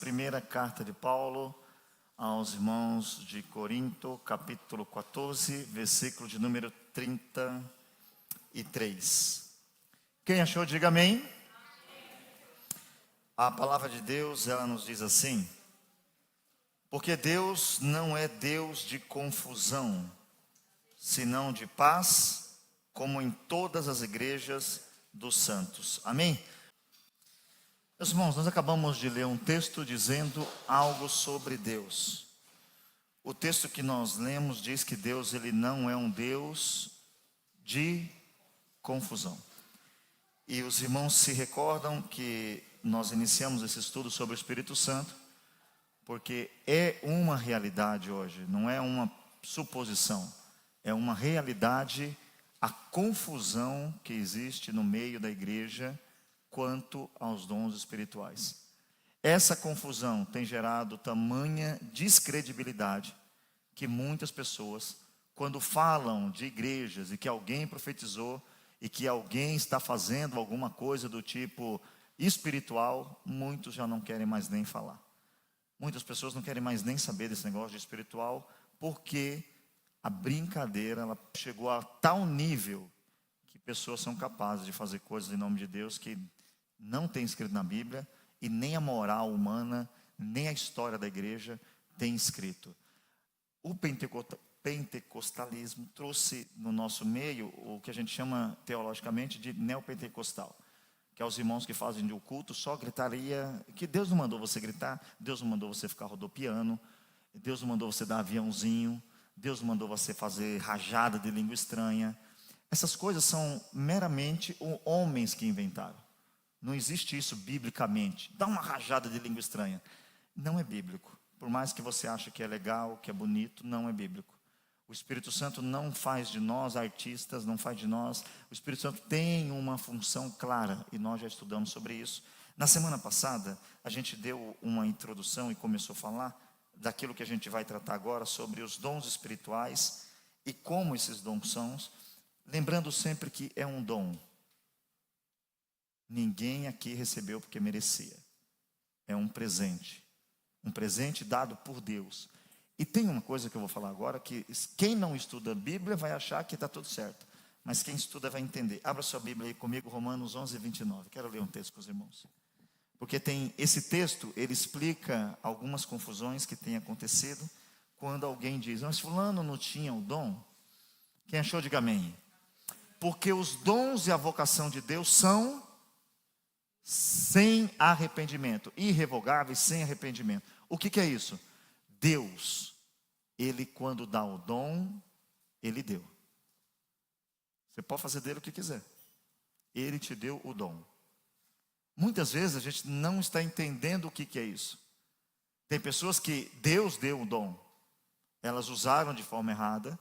Primeira carta de Paulo aos irmãos de Corinto, capítulo 14, versículo de número 33. Quem achou, diga amém. A palavra de Deus, ela nos diz assim: porque Deus não é Deus de confusão, senão de paz, como em todas as igrejas dos santos. Amém? Meus irmãos, nós acabamos de ler um texto dizendo algo sobre Deus. O texto que nós lemos diz que Deus, ele não é um Deus de confusão. E os irmãos se recordam que nós iniciamos esse estudo sobre o Espírito Santo, porque é uma realidade hoje, não é uma suposição, é uma realidade a confusão que existe no meio da igreja quanto aos dons espirituais. Essa confusão tem gerado tamanha descredibilidade que muitas pessoas, quando falam de igrejas e que alguém profetizou e que alguém está fazendo alguma coisa do tipo espiritual, muitos já não querem mais nem falar. Muitas pessoas não querem mais nem saber desse negócio de espiritual, porque a brincadeira ela chegou a tal nível que pessoas são capazes de fazer coisas em nome de Deus que não tem escrito na Bíblia, e nem a moral humana, nem a história da igreja tem escrito. O pentecostalismo trouxe no nosso meio o que a gente chama teologicamente de neopentecostal, que é os irmãos que fazem o culto só gritaria, que Deus não mandou você gritar, Deus não mandou você ficar rodopiando, Deus não mandou você dar aviãozinho, Deus não mandou você fazer rajada de língua estranha. Essas coisas são meramente homens que inventaram. Não existe isso biblicamente. Dá uma rajada de língua estranha. Não é bíblico. Por mais que você ache que é legal, que é bonito, não é bíblico. O Espírito Santo não faz de nós artistas, não faz de nós. O Espírito Santo tem uma função clara e nós já estudamos sobre isso. Na semana passada, a gente deu uma introdução e começou a falar daquilo que a gente vai tratar agora sobre os dons espirituais e como esses dons são, lembrando sempre que é um dom. Ninguém aqui recebeu porque merecia. É um presente dado por Deus. E tem uma coisa que eu vou falar agora, que quem não estuda a Bíblia vai achar que está tudo certo, mas quem estuda vai entender. Abra sua Bíblia aí comigo, Romanos 11, 29. Quero ler um texto com os irmãos, porque tem esse texto, ele explica algumas confusões que têm acontecido quando alguém diz: mas fulano não tinha o dom. Quem achou, diga amém. Porque os dons e a vocação de Deus são sem arrependimento, irrevogáveis, sem arrependimento. O que é isso? Deus, Ele quando dá o dom, Ele deu. Você pode fazer dele o que quiser. Ele te deu o dom. Muitas vezes a gente não está entendendo o que é isso. Tem pessoas que Deus deu o dom, elas usaram de forma errada,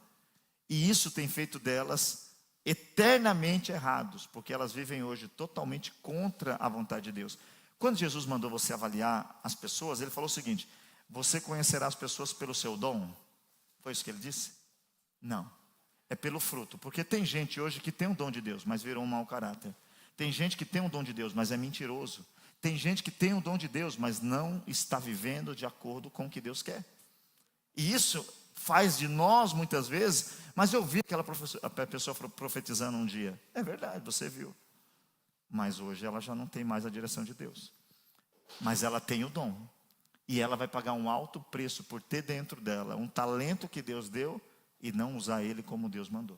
e isso tem feito delas eternamente errados, porque elas vivem hoje totalmente contra a vontade de Deus. Quando Jesus mandou você avaliar as pessoas, ele falou o seguinte: você conhecerá as pessoas pelo seu dom? Foi isso que ele disse? Não, é pelo fruto. Porque tem gente hoje que tem um dom de Deus, mas virou um mau caráter. Tem gente que tem um dom de Deus, mas é mentiroso. Tem gente que tem um dom de Deus, mas não está vivendo de acordo com o que Deus quer. E isso faz de nós muitas vezes. Mas eu vi aquela pessoa profetizando um dia. É verdade, você viu. Mas hoje ela já não tem mais a direção de Deus. Mas ela tem o dom. E ela vai pagar um alto preço por ter dentro dela um talento que Deus deu e não usar ele como Deus mandou.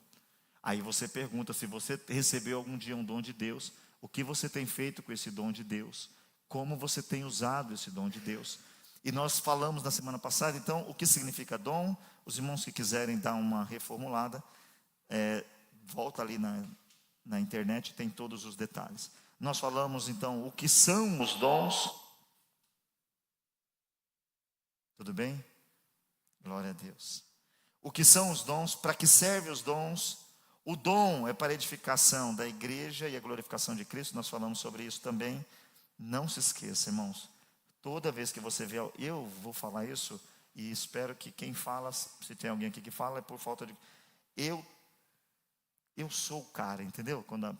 Aí você pergunta, se você recebeu algum dia um dom de Deus, o que você tem feito com esse dom de Deus? Como você tem usado esse dom de Deus? E nós falamos na semana passada, então, o que significa dom. Os irmãos que quiserem dar uma reformulada, volta ali na internet, tem todos os detalhes. Nós falamos, então, o que são os dons. Tudo bem? Glória a Deus. O que são os dons, para que servem os dons. O dom é para a edificação da igreja e a glorificação de Cristo. Nós falamos sobre isso também. Não se esqueça, irmãos. Toda vez que você vê, eu vou falar isso, e espero que quem fala, se tem alguém aqui que fala, é por falta de... Eu sou o cara, entendeu? Quando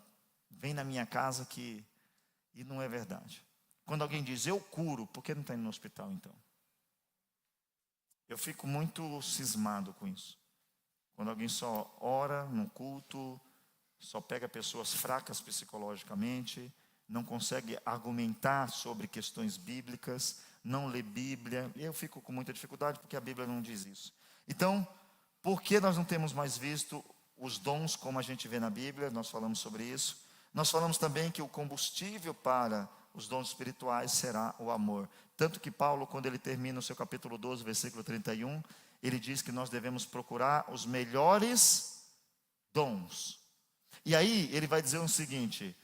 vem na minha casa e não é verdade. Quando alguém diz, eu curo, por que não está indo no hospital então? Eu fico muito cismado com isso. Quando alguém só ora no culto, só pega pessoas fracas psicologicamente, não consegue argumentar sobre questões bíblicas, não lê Bíblia. Eu fico com muita dificuldade porque a Bíblia não diz isso. Então, por que nós não temos mais visto os dons como a gente vê na Bíblia? Nós falamos sobre isso. Nós falamos também que o combustível para os dons espirituais será o amor. Tanto que Paulo, quando ele termina o seu capítulo 12, versículo 31, ele diz que nós devemos procurar os melhores dons. E aí ele vai dizer o seguinte,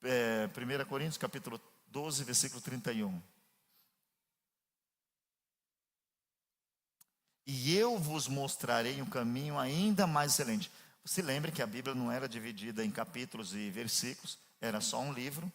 1 Coríntios capítulo 12, versículo 31. E eu vos mostrarei um caminho ainda mais excelente. Se lembre que a Bíblia não era dividida em capítulos e versículos, era só um livro,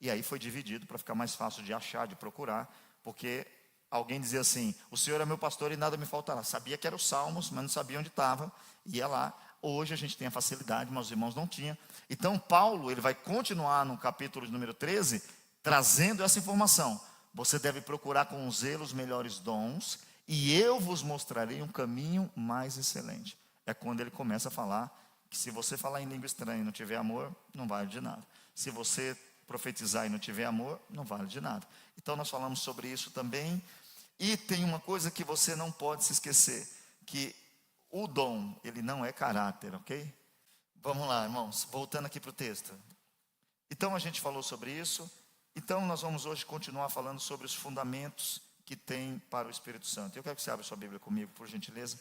e aí foi dividido para ficar mais fácil de achar, de procurar, porque alguém dizia assim, o Senhor é meu pastor e nada me faltará. Sabia que era os Salmos, mas não sabia onde estava, ia lá. Hoje a gente tem a facilidade, mas os irmãos não tinham. Então Paulo, ele vai continuar no capítulo de número 13, trazendo essa informação. Você deve procurar com zelo os melhores dons, e eu vos mostrarei um caminho mais excelente. É quando ele começa a falar que se você falar em língua estranha e não tiver amor, não vale de nada. Se você profetizar e não tiver amor, não vale de nada. Então nós falamos sobre isso também. E tem uma coisa que você não pode se esquecer, que o dom, ele não é caráter, ok? Vamos lá, irmãos, voltando aqui para o texto. Então a gente falou sobre isso. Então nós vamos hoje continuar falando sobre os fundamentos que tem para o Espírito Santo. Eu quero que você abra sua Bíblia comigo, por gentileza.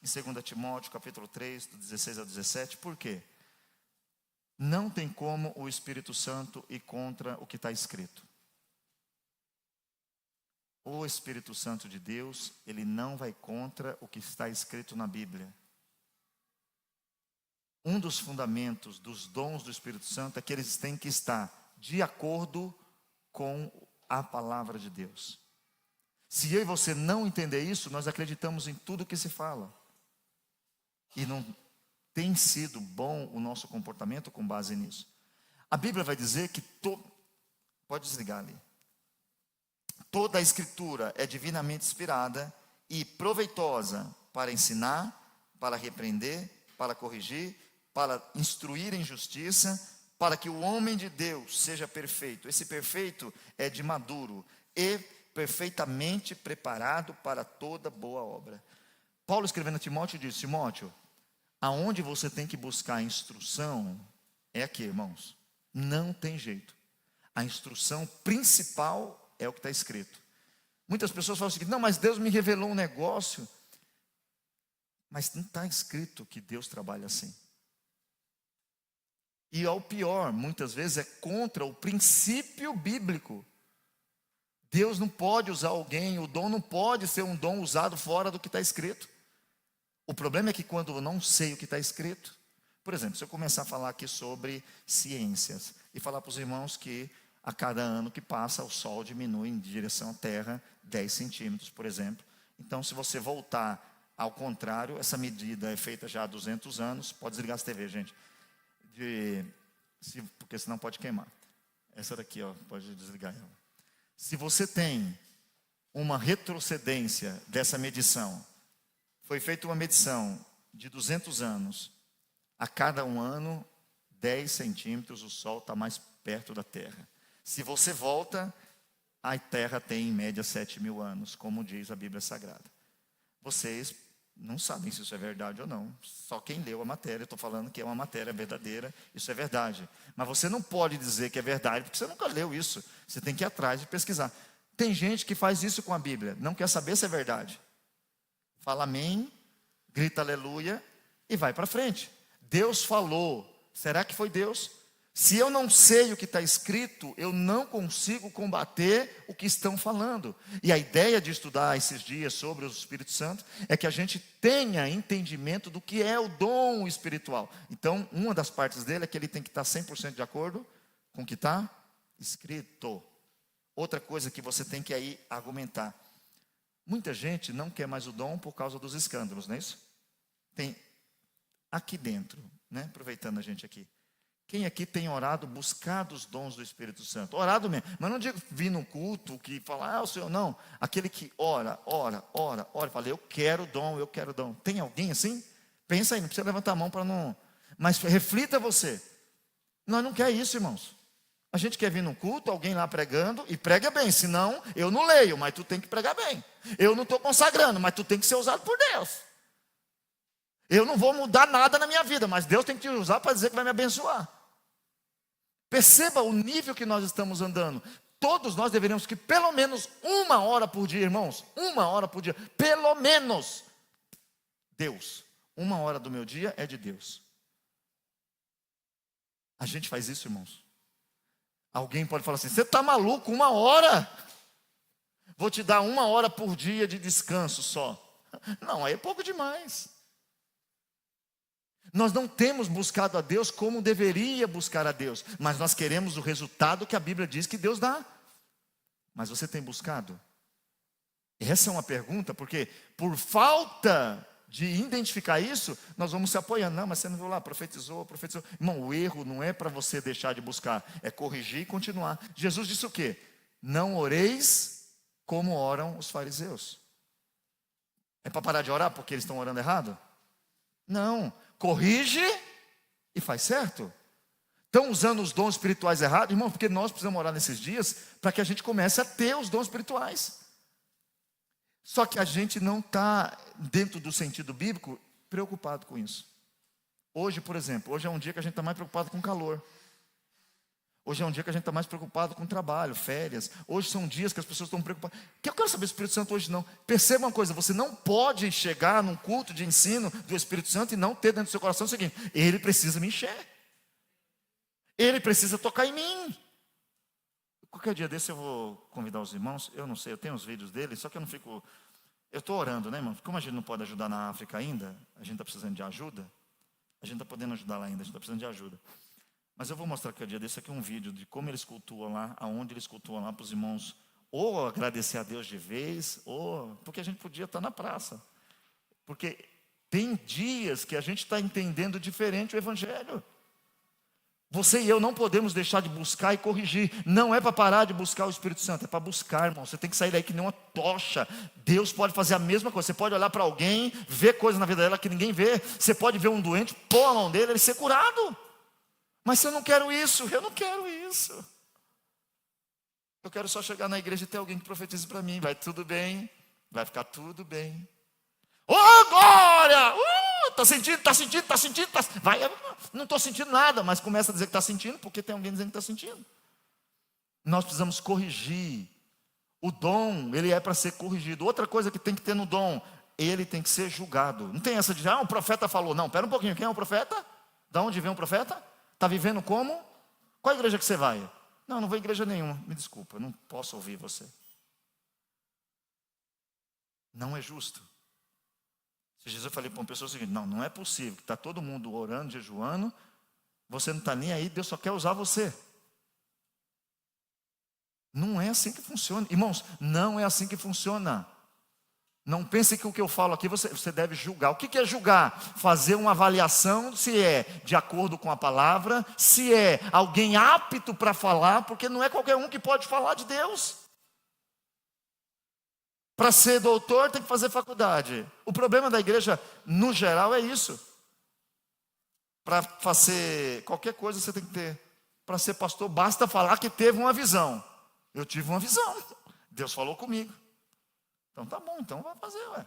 Em 2 Timóteo, capítulo 3, do 16 ao 17. Por quê? Não tem como o Espírito Santo ir contra o que está escrito. O Espírito Santo de Deus, ele não vai contra o que está escrito na Bíblia. Um dos fundamentos dos dons do Espírito Santo é que eles têm que estar de acordo com a palavra de Deus. Se eu e você não entender isso, nós acreditamos em tudo que se fala. E não tem sido bom o nosso comportamento com base nisso. A Bíblia vai dizer que pode desligar ali. Toda a Escritura é divinamente inspirada e proveitosa para ensinar, para repreender, para corrigir, para instruir em justiça, para que o homem de Deus seja perfeito. Esse perfeito é de maduro e perfeitamente preparado para toda boa obra. Paulo escrevendo a Timóteo diz, Timóteo, aonde você tem que buscar instrução é aqui, irmãos. Não tem jeito. A instrução principal é o que está escrito. Muitas pessoas falam assim, não, mas Deus me revelou um negócio. Mas não está escrito que Deus trabalha assim. E ao pior, muitas vezes é contra o princípio bíblico. Deus não pode usar alguém, o dom não pode ser um dom usado fora do que está escrito. O problema é que quando eu não sei o que está escrito, por exemplo, se eu começar a falar aqui sobre ciências, e falar para os irmãos que a cada ano que passa, o Sol diminui em direção à Terra 10 centímetros, por exemplo. Então, se você voltar ao contrário, essa medida é feita já há 200 anos. Pode desligar essa TV, gente. Porque senão pode queimar. Essa daqui, ó, pode desligar ela. Se você tem uma retrocedência dessa medição, foi feita uma medição de 200 anos. A cada um ano, 10 centímetros, o Sol está mais perto da Terra. Se você volta, a Terra tem em média 7.000 anos, como diz a Bíblia Sagrada. Vocês não sabem se isso é verdade ou não. Só quem leu a matéria, eu estou falando que é uma matéria verdadeira, isso é verdade. Mas você não pode dizer que é verdade, porque você nunca leu isso. Você tem que ir atrás e pesquisar. Tem gente que faz isso com a Bíblia, não quer saber se é verdade. Fala amém, grita aleluia e vai para frente. Deus falou. Será que foi Deus? Se eu não sei o que está escrito, eu não consigo combater o que estão falando. E a ideia de estudar esses dias sobre o Espírito Santo é que a gente tenha entendimento do que é o dom espiritual. Então, uma das partes dele é que ele tem que estar 100% de acordo com o que está escrito. Outra coisa que você tem que aí argumentar. Muita gente não quer mais o dom por causa dos escândalos, não é isso? Tem aqui dentro, né? Aproveitando a gente aqui. Quem aqui tem orado, buscado os dons do Espírito Santo? Orado mesmo, mas não digo vir num culto que fala, o Senhor, não. Aquele que ora, fala, eu quero dom, eu quero dom. Tem alguém assim? Pensa aí, não precisa levantar a mão para não... Mas reflita você. Nós não quer isso, irmãos. A gente quer vir num culto, alguém lá pregando, e prega bem, senão eu não leio, mas tu tem que pregar bem. Eu não estou consagrando, mas tu tem que ser usado por Deus. Eu não vou mudar nada na minha vida, mas Deus tem que te usar para dizer que vai me abençoar. Perceba o nível que nós estamos andando. Todos nós deveríamos que pelo menos 1 hora por dia, irmãos, 1 hora por dia, pelo menos, Deus, 1 hora do meu dia é de Deus. A gente faz isso, irmãos. Alguém pode falar assim, você está maluco, 1 hora? Vou te dar 1 hora por dia de descanso só. Não, aí é pouco demais. Nós não temos buscado a Deus como deveria buscar a Deus, mas nós queremos o resultado que a Bíblia diz que Deus dá. Mas você tem buscado? Essa é uma pergunta, porque por falta de identificar isso, nós vamos se apoiando. Não, mas você não viu lá, profetizou. Irmão, o erro não é para você deixar de buscar, é corrigir e continuar. Jesus disse o quê? Não oreis como oram os fariseus. É para parar de orar porque eles estão orando errado? Não, corrige e faz certo. Estão usando os dons espirituais errados, irmão, porque nós precisamos orar nesses dias para que a gente comece a ter os dons espirituais. Só que a gente não está, dentro do sentido bíblico, preocupado com isso. Hoje, por exemplo, hoje é um dia que a gente está mais preocupado com calor. Hoje é um dia que a gente está mais preocupado com trabalho, férias. Hoje são dias que as pessoas estão preocupadas. Que eu quero saber do Espírito Santo hoje não. Perceba uma coisa, você não pode chegar num culto de ensino do Espírito Santo e não ter dentro do seu coração o seguinte: ele precisa me encher. Ele precisa tocar em mim. Qualquer dia desse eu vou convidar os irmãos. Eu não sei, eu tenho os vídeos dele, só que eu não fico... Eu estou orando, né, irmão? Como a gente não pode ajudar na África ainda, a gente está precisando de ajuda. A gente está podendo ajudar lá ainda, a gente está precisando de ajuda. Mas eu vou mostrar qualquer dia desse aqui um vídeo de como eles cultuam lá, aonde eles cultuam lá para os irmãos, ou agradecer a Deus de vez, ou... Porque a gente podia estar na praça. Porque tem dias que a gente está entendendo diferente o Evangelho. Você e eu não podemos deixar de buscar e corrigir. Não é para parar de buscar o Espírito Santo, é para buscar, irmão. Você tem que sair daí que nem uma tocha. Deus pode fazer a mesma coisa. Você pode olhar para alguém, ver coisas na vida dela que ninguém vê. Você pode ver um doente, pôr a mão dele, ele ser curado. Mas eu não quero isso, eu não quero isso. Eu quero só chegar na igreja e ter alguém que profetize para mim. Vai tudo bem, vai ficar tudo bem. Ô, glória! Está sentindo, está sentindo, está sentindo, vai, não estou sentindo nada, mas começa a dizer que está sentindo, porque tem alguém dizendo que está sentindo. Nós precisamos corrigir. O dom, ele é para ser corrigido. Outra coisa que tem que ter no dom, ele tem que ser julgado. Não tem essa de, um profeta falou. Não, pera um pouquinho, quem é o profeta? Da onde vem o profeta? Está vivendo como? Qual igreja que você vai? Não, não vou em igreja nenhuma, me desculpa, não posso ouvir você. Não é justo. Jesus, eu falei para uma pessoa o seguinte: não é possível que está todo mundo orando, jejuando, você não está nem aí, Deus só quer usar você. Não é assim que funciona, irmãos, não é assim que funciona. Não pense que o que eu falo aqui você deve julgar. O que é julgar? Fazer uma avaliação se é de acordo com a palavra, se é alguém apto para falar, porque não é qualquer um que pode falar de Deus. Para ser doutor tem que fazer faculdade. O problema da igreja, no geral, é isso. Para fazer qualquer coisa você tem que ter. Para ser pastor, basta falar que teve uma visão. Eu tive uma visão. Deus falou comigo. Então tá bom, então vai fazer, ué.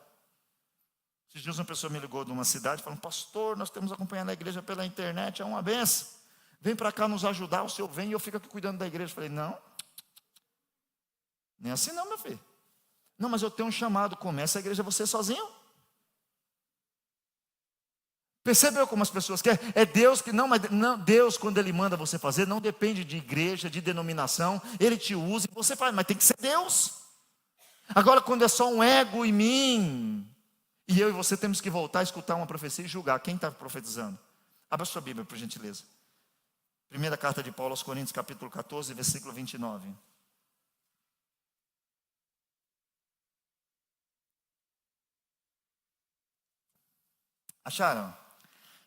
Esses dias uma pessoa me ligou de uma cidade falando: pastor, nós temos acompanhado a igreja pela internet, é uma benção. Vem para cá nos ajudar, o senhor vem e eu fico aqui cuidando da igreja. Eu falei: não, nem assim não, meu filho. Não, mas eu tenho um chamado, começa a igreja você sozinho. Percebeu como as pessoas querem? É Deus que não, mas não, Deus quando Ele manda você fazer, não depende de igreja, de denominação. Ele te usa e você faz, mas tem que ser Deus. Agora quando é só um ego em mim, e eu e você temos que voltar a escutar uma profecia e julgar quem está profetizando. Abra sua Bíblia, por gentileza. Primeira carta de Paulo aos Coríntios, capítulo 14, versículo 29. Acharam?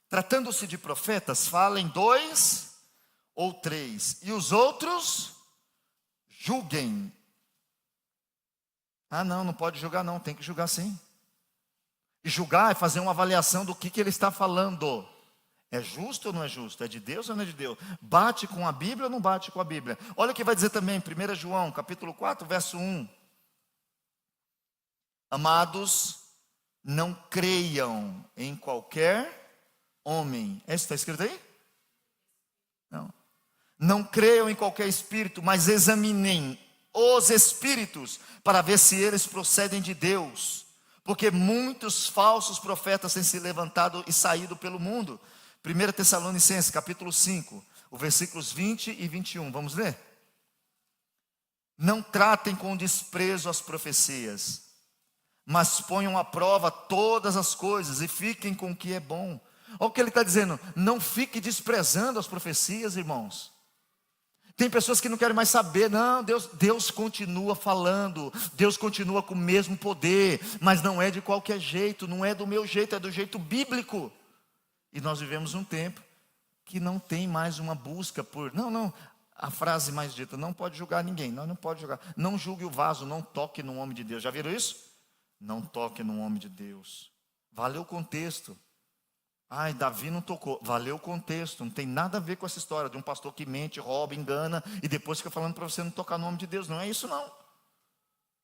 Tratando-se de profetas, fala em 2 ou 3, e os outros julguem. Ah, não pode julgar não, tem que julgar sim. E julgar é fazer uma avaliação do que ele está falando. É justo ou não é justo? É de Deus ou não é de Deus? Bate com a Bíblia ou não bate com a Bíblia? Olha o que vai dizer também, 1 João, capítulo 4, verso 1. Amados, não creiam em qualquer homem. Esse está escrito aí? Não. Não creiam em qualquer espírito, mas examinem os espíritos para ver se eles procedem de Deus. Porque muitos falsos profetas têm se levantado e saído pelo mundo. 1 Tessalonicenses, capítulo 5, os versículos 20 e 21. Vamos ler? Não tratem com desprezo as profecias, mas ponham à prova todas as coisas e fiquem com o que é bom. Olha o que ele está dizendo. Não fique desprezando as profecias, irmãos. Tem pessoas que não querem mais saber. Não, Deus continua falando. Deus continua com o mesmo poder. Mas não é de qualquer jeito. Não é do meu jeito, é do jeito bíblico. E nós vivemos um tempo que não tem mais uma busca por... Não, a frase mais dita, não pode julgar ninguém. Não pode julgar. Não julgue o vaso, não toque no homem de Deus. Já viram isso? Não toque no homem de Deus. Valeu o contexto. Ai, Davi não tocou. Valeu o contexto. Não tem nada a ver com essa história de um pastor que mente, rouba, engana e depois fica falando para você não tocar no nome de Deus. Não é isso não.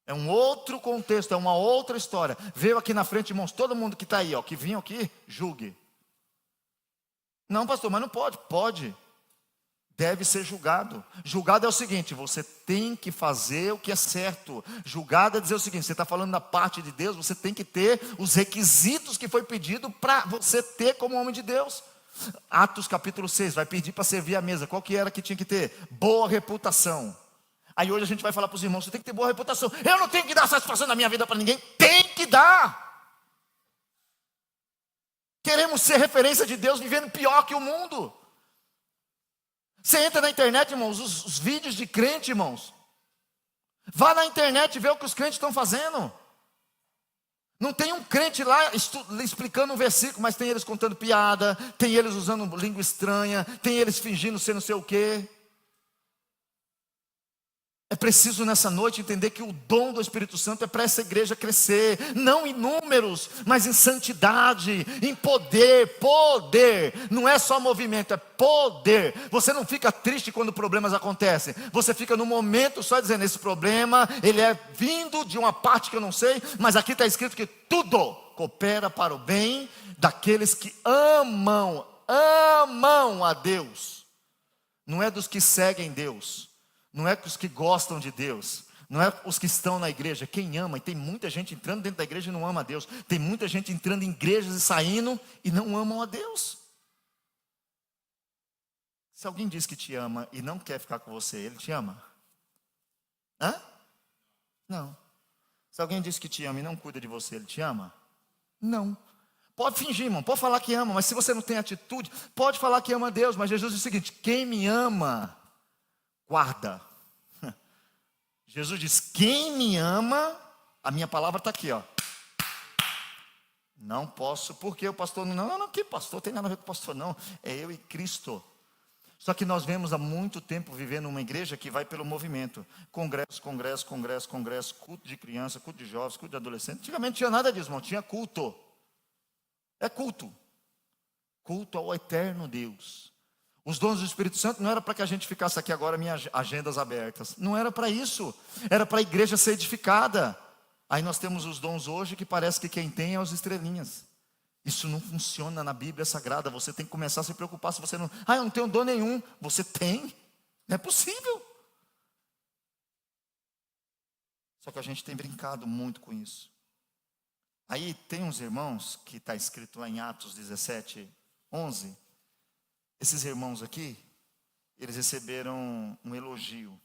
É um outro contexto, é uma outra história. Veio aqui na frente, irmãos, todo mundo que está aí, ó, que vinha aqui, julgue. Não, pastor, mas não pode. Pode. Deve ser julgado. Julgado é o seguinte, você tem que fazer o que é certo. Julgado é dizer o seguinte, você está falando da parte de Deus, você tem que ter os requisitos que foi pedido para você ter como homem de Deus. Atos capítulo 6, vai pedir para servir a mesa. Qual que era que tinha que ter? Boa reputação. Aí hoje a gente vai falar para os irmãos, você tem que ter boa reputação. Eu não tenho que dar satisfação na minha vida para ninguém. Tem que dar. Queremos ser referência de Deus vivendo pior que o mundo. Você entra na internet, irmãos, os vídeos de crente, irmãos. Vá na internet e vê o que os crentes estão fazendo. Não tem um crente lá explicando um versículo, mas tem eles contando piada, tem eles usando língua estranha, tem eles fingindo ser não sei o quê. É preciso nessa noite entender que o dom do Espírito Santo é para essa igreja crescer, não em números, mas em santidade, em poder, não é só movimento, é poder. Você não fica triste quando problemas acontecem, você fica no momento só dizendo, esse problema, ele é vindo de uma parte que eu não sei, mas aqui está escrito que tudo coopera para o bem daqueles que amam a Deus, não é dos que seguem Deus. Não é os que gostam de Deus, não é os que estão na igreja, quem ama. E tem muita gente entrando dentro da igreja e não ama a Deus. Tem muita gente entrando em igrejas e saindo e não amam a Deus. Se alguém diz que te ama e não quer ficar com você, ele te ama? Hã? Não. Se alguém diz que te ama e não cuida de você, ele te ama? Não. Pode fingir, irmão, pode falar que ama, mas se você não tem atitude, pode falar que ama a Deus. Mas Jesus diz o seguinte, quem me ama, guarda. Jesus diz, quem me ama, a minha palavra está aqui, ó. Não posso, porque o pastor não, que pastor, tem nada a ver com o pastor não, é eu e Cristo. Só que nós vemos há muito tempo vivendo numa igreja que vai pelo movimento, congresso, culto de criança, culto de jovens, culto de adolescente. Antigamente não tinha nada disso, irmão, tinha culto. É culto ao eterno Deus. Os dons do Espírito Santo não era para que a gente ficasse aqui agora minhas agendas abertas. Não era para isso. Era para a igreja ser edificada. Aí nós temos os dons hoje que parece que quem tem é os estrelinhas. Isso não funciona na Bíblia Sagrada. Você tem que começar a se preocupar se você não... eu não tenho dom nenhum. Você tem. Não é possível. Só que a gente tem brincado muito com isso. Aí tem uns irmãos que está escrito lá em Atos 17, 11... Esses irmãos aqui, eles receberam um elogio.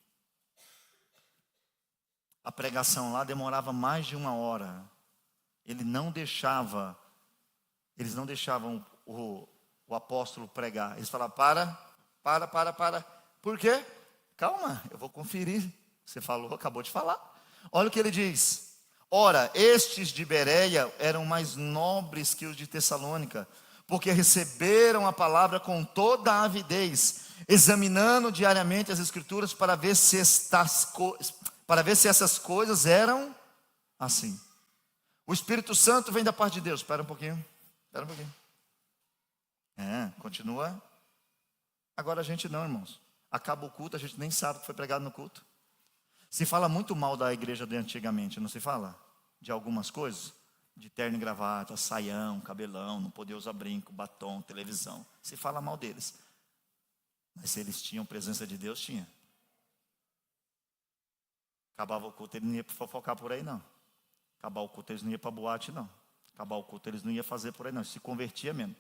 A pregação lá demorava mais de 1 hora. Eles não deixavam o apóstolo pregar. Eles falavam, para. Por quê? Calma, eu vou conferir. Você falou, acabou de falar. Olha o que ele diz. Ora, estes de Bereia eram mais nobres que os de Tessalônica, porque receberam a palavra com toda a avidez. examinando diariamente as Escrituras para ver se essas coisas eram assim. O Espírito Santo vem da parte de Deus. Espera um pouquinho. Continua. Agora a gente não, irmãos. Acaba o culto, a gente nem sabe o que foi pregado no culto. Se fala muito mal da igreja de antigamente, não se fala? De algumas coisas. De terno e gravata, saião, cabelão, não poder usar brinco, batom, televisão. Se fala mal deles. Mas se eles tinham presença de Deus, tinha. Acabava o culto, ele não ia fofocar por aí, não. Acabar o culto, eles não iam para boate, não. Acabar o culto, eles não iam fazer por aí, não. Se convertia mesmo.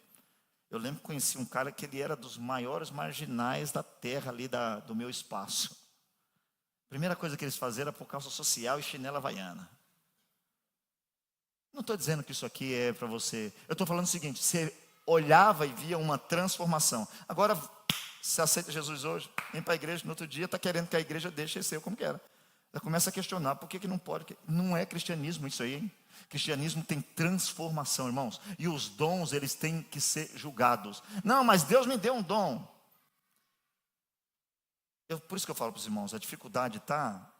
Eu lembro que conheci um cara que ele era dos maiores marginais da terra ali do meu espaço. A primeira coisa que eles faziam era por calça social e chinela havaiana. Não estou dizendo que isso aqui é para você. Eu estou falando o seguinte: você olhava e via uma transformação. Agora, você aceita Jesus hoje, vem para a igreja, no outro dia está querendo que a igreja deixe ser como que era. Já começa a questionar, por que não pode? Não é cristianismo isso aí, hein? Cristianismo tem transformação, irmãos. E os dons, eles têm que ser julgados. Não, mas Deus me deu um dom. Por isso que eu falo para os irmãos, a dificuldade está...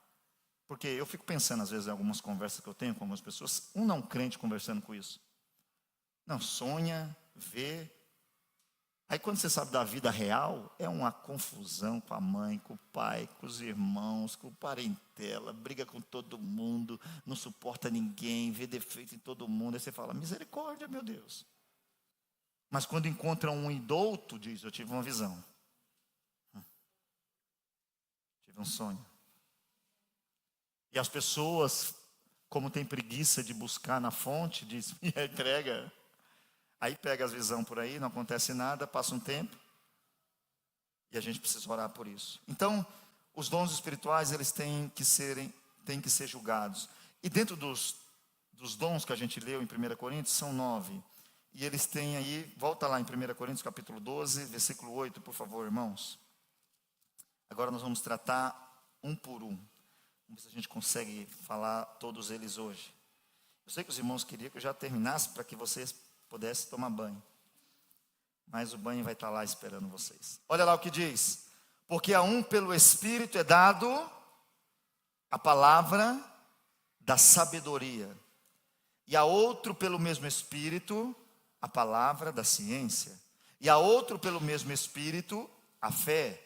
Porque eu fico pensando, às vezes, em algumas conversas que eu tenho com algumas pessoas, um não crente conversando com isso. Não, sonha, vê. Aí quando você sabe da vida real, é uma confusão com a mãe, com o pai, com os irmãos, com parentela, briga com todo mundo, não suporta ninguém, vê defeito em todo mundo. Aí você fala, misericórdia, meu Deus. Mas quando encontra um indouto, diz, eu tive uma visão. Tive um sonho. E as pessoas, como tem preguiça de buscar na fonte, diz, me entrega. Aí pega as visões por aí, não acontece nada, passa um tempo. E a gente precisa orar por isso. Então, os dons espirituais, eles têm que ser julgados. E dentro dos dons que a gente leu em 1 Coríntios, são 9. E eles têm aí, volta lá em 1 Coríntios capítulo 12, versículo 8, por favor, irmãos. Agora nós vamos tratar um por um. Vamos ver se a gente consegue falar todos eles hoje. Eu sei que os irmãos queriam que eu já terminasse para que vocês pudessem tomar banho. Mas o banho vai estar lá esperando vocês. Olha lá o que diz. Porque a um pelo Espírito é dado a palavra da sabedoria. E a outro pelo mesmo Espírito a palavra da ciência. E a outro pelo mesmo Espírito a fé.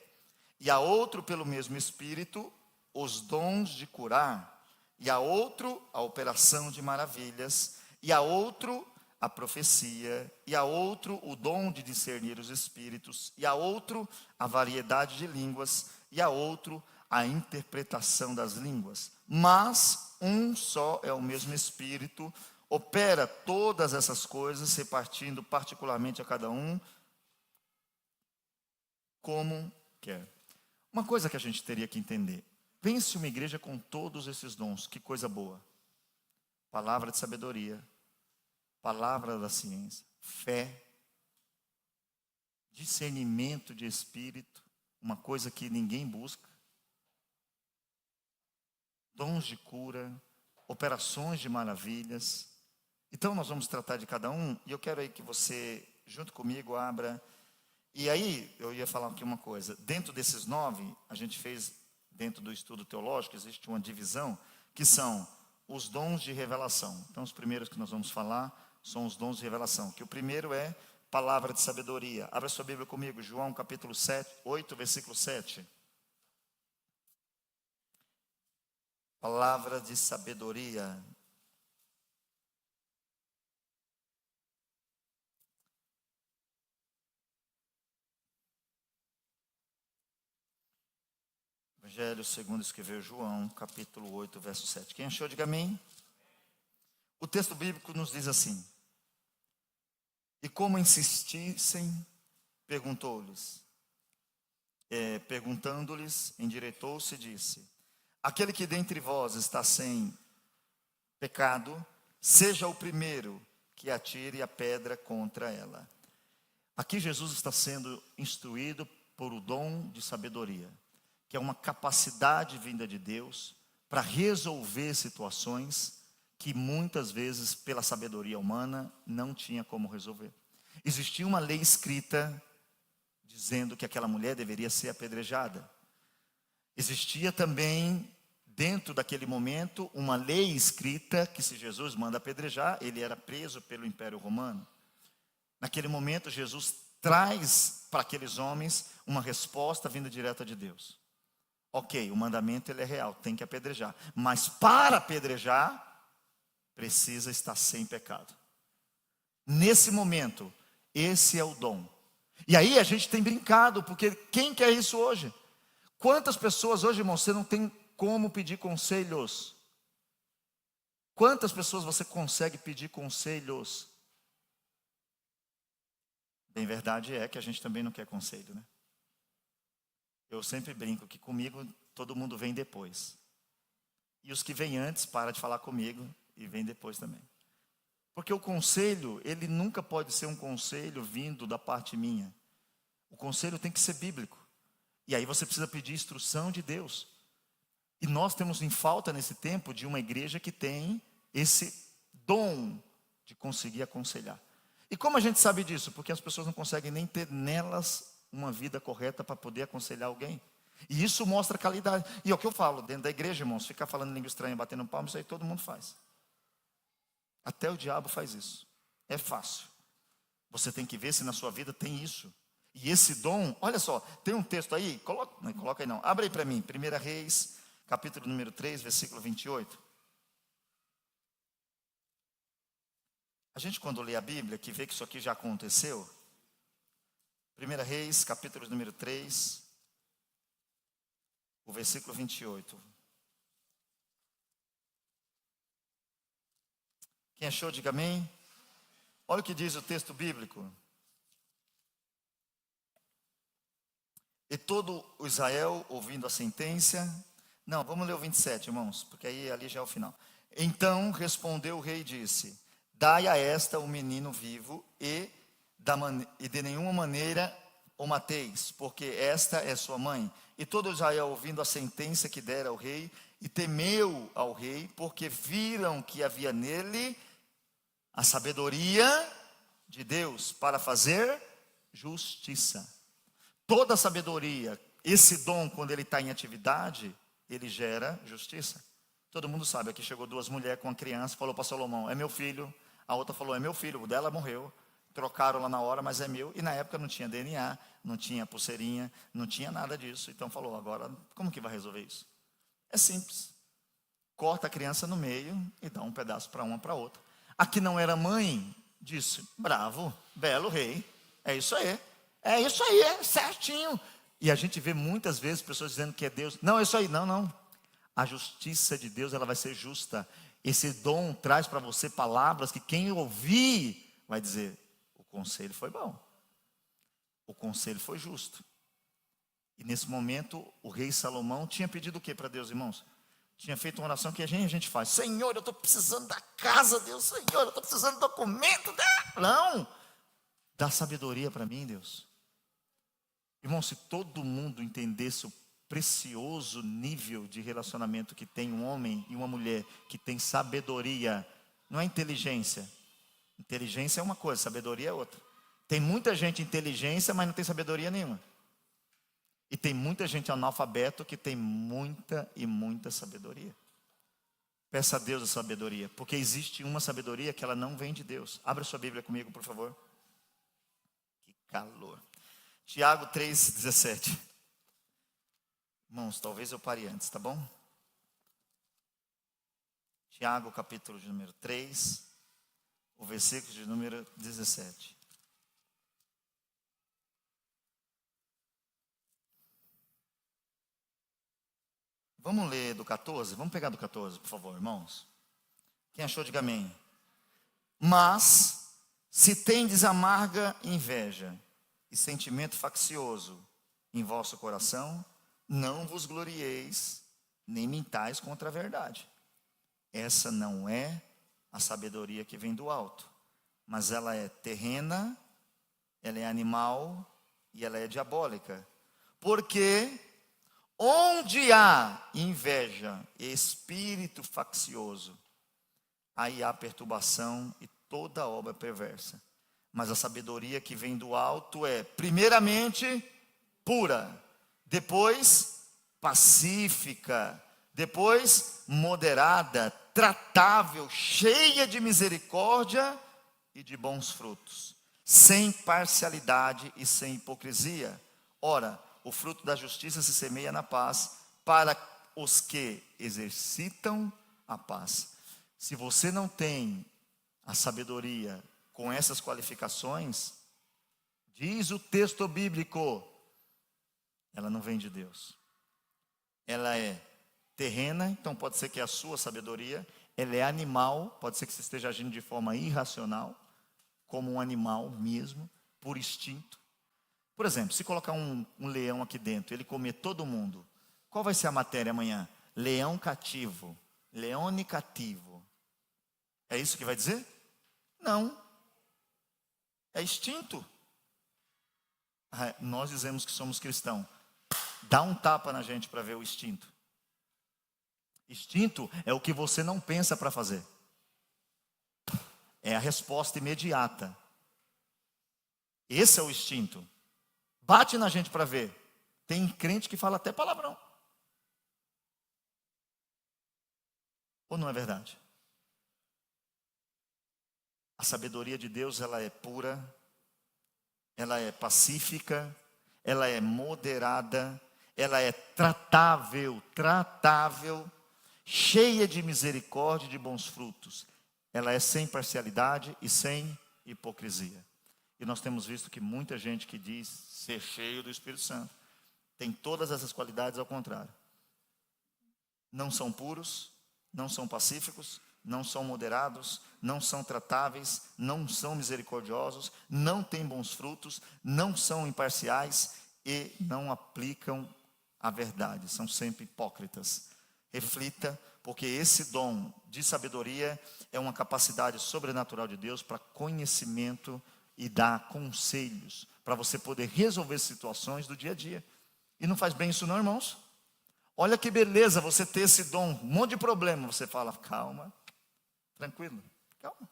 E a outro pelo mesmo Espírito os dons de curar, e a outro a operação de maravilhas, e a outro a profecia, e a outro o dom de discernir os espíritos, e a outro a variedade de línguas, e a outro a interpretação das línguas. Mas um só é o mesmo Espírito, opera todas essas coisas, repartindo particularmente a cada um como quer. Uma coisa que a gente teria que entender: pense uma igreja com todos esses dons, que coisa boa. Palavra de sabedoria, palavra da ciência, fé, discernimento de espírito, uma coisa que ninguém busca, dons de cura, operações de maravilhas. Então nós vamos tratar de cada um, e eu quero aí que você, junto comigo, abra. E aí, eu ia falar aqui uma coisa, dentro desses 9, a gente fez... Dentro do estudo teológico existe uma divisão, que são os dons de revelação. Então os primeiros que nós vamos falar são os dons de revelação, que o primeiro é palavra de sabedoria. Abra sua Bíblia comigo, João capítulo 8, versículo 7. Palavra de sabedoria. Evangelho segundo escreveu João, capítulo 8, verso 7. Quem achou, diga amém. O texto bíblico nos diz assim: e como insistissem, perguntando-lhes, endireitou-se e disse: aquele que dentre vós está sem pecado, seja o primeiro que atire a pedra contra ela. Aqui Jesus está sendo instruído por o dom de sabedoria, que é uma capacidade vinda de Deus para resolver situações que muitas vezes, pela sabedoria humana, não tinha como resolver. Existia uma lei escrita dizendo que aquela mulher deveria ser apedrejada. Existia também, dentro daquele momento, uma lei escrita que se Jesus manda apedrejar, ele era preso pelo Império Romano. Naquele momento, Jesus traz para aqueles homens uma resposta vinda direta de Deus. Ok, o mandamento ele é real, tem que apedrejar. Mas para apedrejar, precisa estar sem pecado. Nesse momento, esse é o dom. E aí a gente tem brincado, porque quem quer isso hoje? Quantas pessoas hoje, irmão, você não tem como pedir conselhos? Quantas pessoas você consegue pedir conselhos? Bem, verdade é que a gente também não quer conselho, né? Eu sempre brinco que comigo todo mundo vem depois. E os que vêm antes param de falar comigo e vêm depois também. Porque o conselho, ele nunca pode ser um conselho vindo da parte minha. O conselho tem que ser bíblico. E aí você precisa pedir instrução de Deus. E nós temos em falta nesse tempo de uma igreja que tem esse dom de conseguir aconselhar. E como a gente sabe disso? Porque as pessoas não conseguem nem ter nelas uma vida correta para poder aconselhar alguém. E isso mostra qualidade. E é o que eu falo dentro da igreja, irmãos, ficar falando língua estranha, batendo palma, isso aí todo mundo faz. Até o diabo faz isso. É fácil. Você tem que ver se na sua vida tem isso. E esse dom, olha só, tem um texto aí, coloca aí não, abre aí para mim, 1 Reis, capítulo número 3, versículo 28. A gente quando lê a Bíblia, que vê que isso aqui já aconteceu, 1 Reis, capítulo número 3, o versículo 28. Quem achou, diga amém. Olha o que diz o texto bíblico. E todo o Israel, ouvindo a sentença... Não, vamos ler o 27, irmãos, porque aí ali já é o final. Então respondeu o rei e disse: dai a esta o menino vivo e de nenhuma maneira o mateis, porque esta é sua mãe. E todo Israel, ouvindo a sentença que dera ao rei, e temeu ao rei, porque viram que havia nele a sabedoria de Deus para fazer justiça. Toda a sabedoria, esse dom, quando ele está em atividade, ele gera justiça. Todo mundo sabe, aqui chegou duas mulheres com uma criança, falou para Salomão, é meu filho. A outra falou, é meu filho, o dela morreu. Trocaram lá na hora, mas é meu. E na época não tinha DNA, não tinha pulseirinha, não tinha nada disso. Então falou, agora como que vai resolver isso? É simples. Corta a criança no meio e dá um pedaço para uma, para outra. A que não era mãe, disse, bravo, belo rei, é isso aí. É isso aí, é certinho. E a gente vê muitas vezes pessoas dizendo que é Deus. Não, é isso aí, não. A justiça de Deus, ela vai ser justa. Esse dom traz para você palavras que quem ouvir vai dizer, o conselho foi bom. O conselho foi justo. E nesse momento, o rei Salomão tinha pedido o que para Deus, irmãos? Tinha feito uma oração que a gente faz. Senhor, eu estou precisando da casa, Deus. Senhor, eu estou precisando do documento. Não, dá sabedoria para mim, Deus. Irmão, se todo mundo entendesse o precioso nível de relacionamento que tem um homem e uma mulher que tem sabedoria, não é inteligência. Inteligência é uma coisa, sabedoria é outra. Tem muita gente inteligência, mas não tem sabedoria nenhuma. E tem muita gente analfabeto que tem muita e muita sabedoria. Peça a Deus a sabedoria, porque existe uma sabedoria que ela não vem de Deus. Abra sua Bíblia comigo, por favor. Que calor. Tiago 3,17. Irmãos, talvez eu pare antes, tá bom? Tiago, capítulo de número 3, o versículo de número 17. Vamos ler do 14? Vamos pegar do 14, por favor, irmãos. Quem achou, diga amém. Mas, se tendes amarga inveja e sentimento faccioso em vosso coração, não vos glorieis, nem mintais contra a verdade. Essa não é a sabedoria que vem do alto, mas ela é terrena, ela é animal e ela é diabólica. Porque onde há inveja e espírito faccioso, aí há perturbação e toda obra perversa. Mas a sabedoria que vem do alto é, primeiramente, pura, depois pacífica, depois moderada, tratável, cheia de misericórdia e de bons frutos, sem parcialidade e sem hipocrisia. Ora, o fruto da justiça se semeia na paz para os que exercitam a paz. Se você não tem a sabedoria com essas qualificações, diz o texto bíblico, ela não vem de Deus. Ela é terrena, então pode ser que é a sua sabedoria. Ela é animal, pode ser que você esteja agindo de forma irracional, como um animal mesmo, por instinto. Por exemplo, se colocar um leão aqui dentro, ele comer todo mundo, qual vai ser a matéria amanhã? Leão cativo, leone cativo. É isso que vai dizer? Não. É instinto. Nós dizemos que somos cristãos. Dá um tapa na gente para ver o instinto. Instinto é o que você não pensa para fazer. É a resposta imediata. Esse é o instinto. Bate na gente para ver. Tem crente que fala até palavrão. Ou não é verdade? A sabedoria de Deus, ela é pura, ela é pacífica, ela é moderada, ela é tratável, cheia de misericórdia e de bons frutos. Ela é sem parcialidade e sem hipocrisia. E nós temos visto que muita gente que diz ser cheio do Espírito Santo tem todas essas qualidades ao contrário. Não são puros, não são pacíficos, não são moderados, não são tratáveis, não são misericordiosos, não têm bons frutos, não são imparciais e não aplicam a verdade, são sempre hipócritas. Reflita, porque esse dom de sabedoria é uma capacidade sobrenatural de Deus para conhecimento e dar conselhos, para você poder resolver situações do dia a dia. E não faz bem isso não, irmãos? Olha que beleza você ter esse dom, um monte de problema, você fala, calma, tranquilo, calma.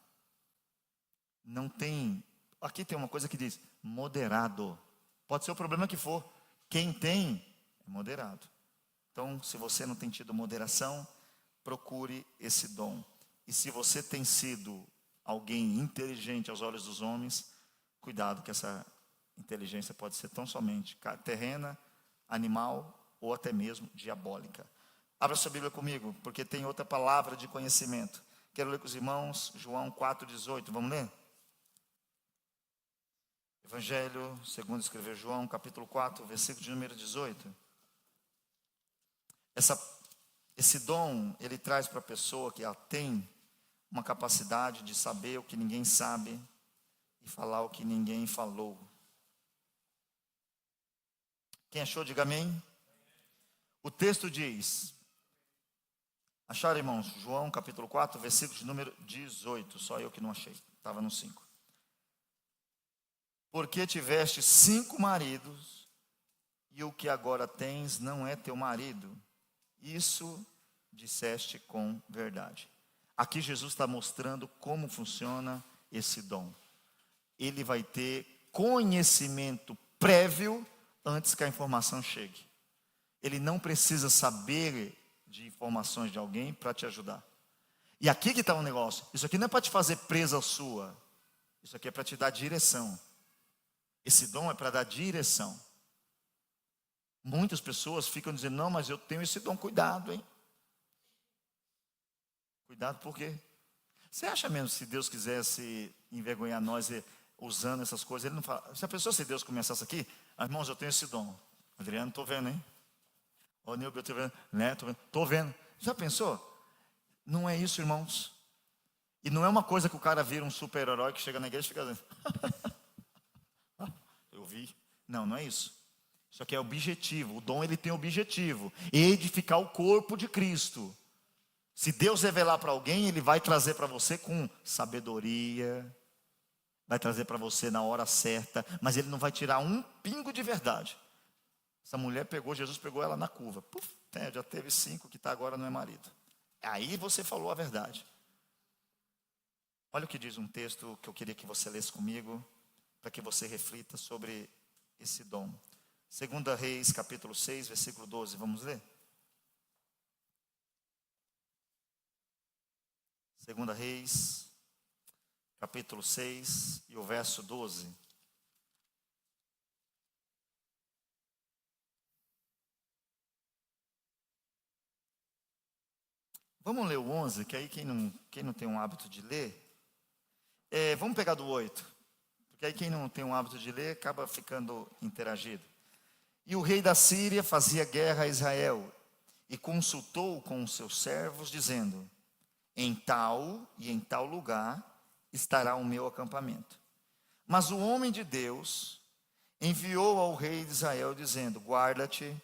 Não tem, aqui tem uma coisa que diz, moderado. Pode ser o problema que for, quem tem, é moderado. Então, se você não tem tido moderação, procure esse dom. E se você tem sido alguém inteligente aos olhos dos homens, cuidado que essa inteligência pode ser tão somente terrena, animal ou até mesmo diabólica. Abra sua Bíblia comigo, porque tem outra palavra de conhecimento. Quero ler com os irmãos, João 4,18, vamos ler? Evangelho, segundo escreveu João, capítulo 4, versículo de número 18. Esse dom, ele traz para a pessoa que ela tem uma capacidade de saber o que ninguém sabe e falar o que ninguém falou. Quem achou, diga amém. O texto diz, acharam, irmãos? João capítulo 4, versículo de número 18, só eu que não achei, estava no 5. Porque tiveste 5 maridos, e o que agora tens não é teu marido. Isso disseste com verdade. Aqui Jesus está mostrando como funciona esse dom. Ele vai ter conhecimento prévio antes que a informação chegue. Ele não precisa saber de informações de alguém para te ajudar. E aqui que está o negócio. Isso aqui não é para te fazer presa sua. Isso aqui é para te dar direção. Esse dom é para dar direção. Muitas pessoas ficam dizendo, não, mas eu tenho esse dom, cuidado, hein? Cuidado por quê? Você acha mesmo que se Deus quisesse envergonhar nós usando essas coisas, ele não fala. Se a pessoa, se Deus começasse aqui, irmãos, eu tenho esse dom. Adriano, estou vendo, hein? Ô, Nilber, estou vendo. Né, estou vendo. Já pensou? Não é isso, irmãos. E não é uma coisa que o cara vira um super-herói que chega na igreja e fica dizendo, eu vi. Não, não é isso. Isso aqui é objetivo. O dom, ele tem objetivo. Edificar o corpo de Cristo. Se Deus revelar para alguém, Ele vai trazer para você com sabedoria. Vai trazer para você na hora certa. Mas Ele não vai tirar um pingo de verdade. Essa mulher Jesus pegou ela na curva. Puf, já teve 5 que agora não é marido. Aí você falou a verdade. Olha o que diz um texto que eu queria que você lesse comigo. para que você reflita sobre esse dom. 2 Reis, capítulo 6, versículo 12, vamos ler? 2 Reis, capítulo 6 e o verso 12. Vamos ler o 11, que aí quem não tem um hábito de ler, vamos pegar do 8, porque aí quem não tem um hábito de ler acaba ficando interagido. E o rei da Síria fazia guerra a Israel e consultou com os seus servos, dizendo: em tal e em tal lugar estará o meu acampamento. Mas o homem de Deus enviou ao rei de Israel, dizendo: guarda-te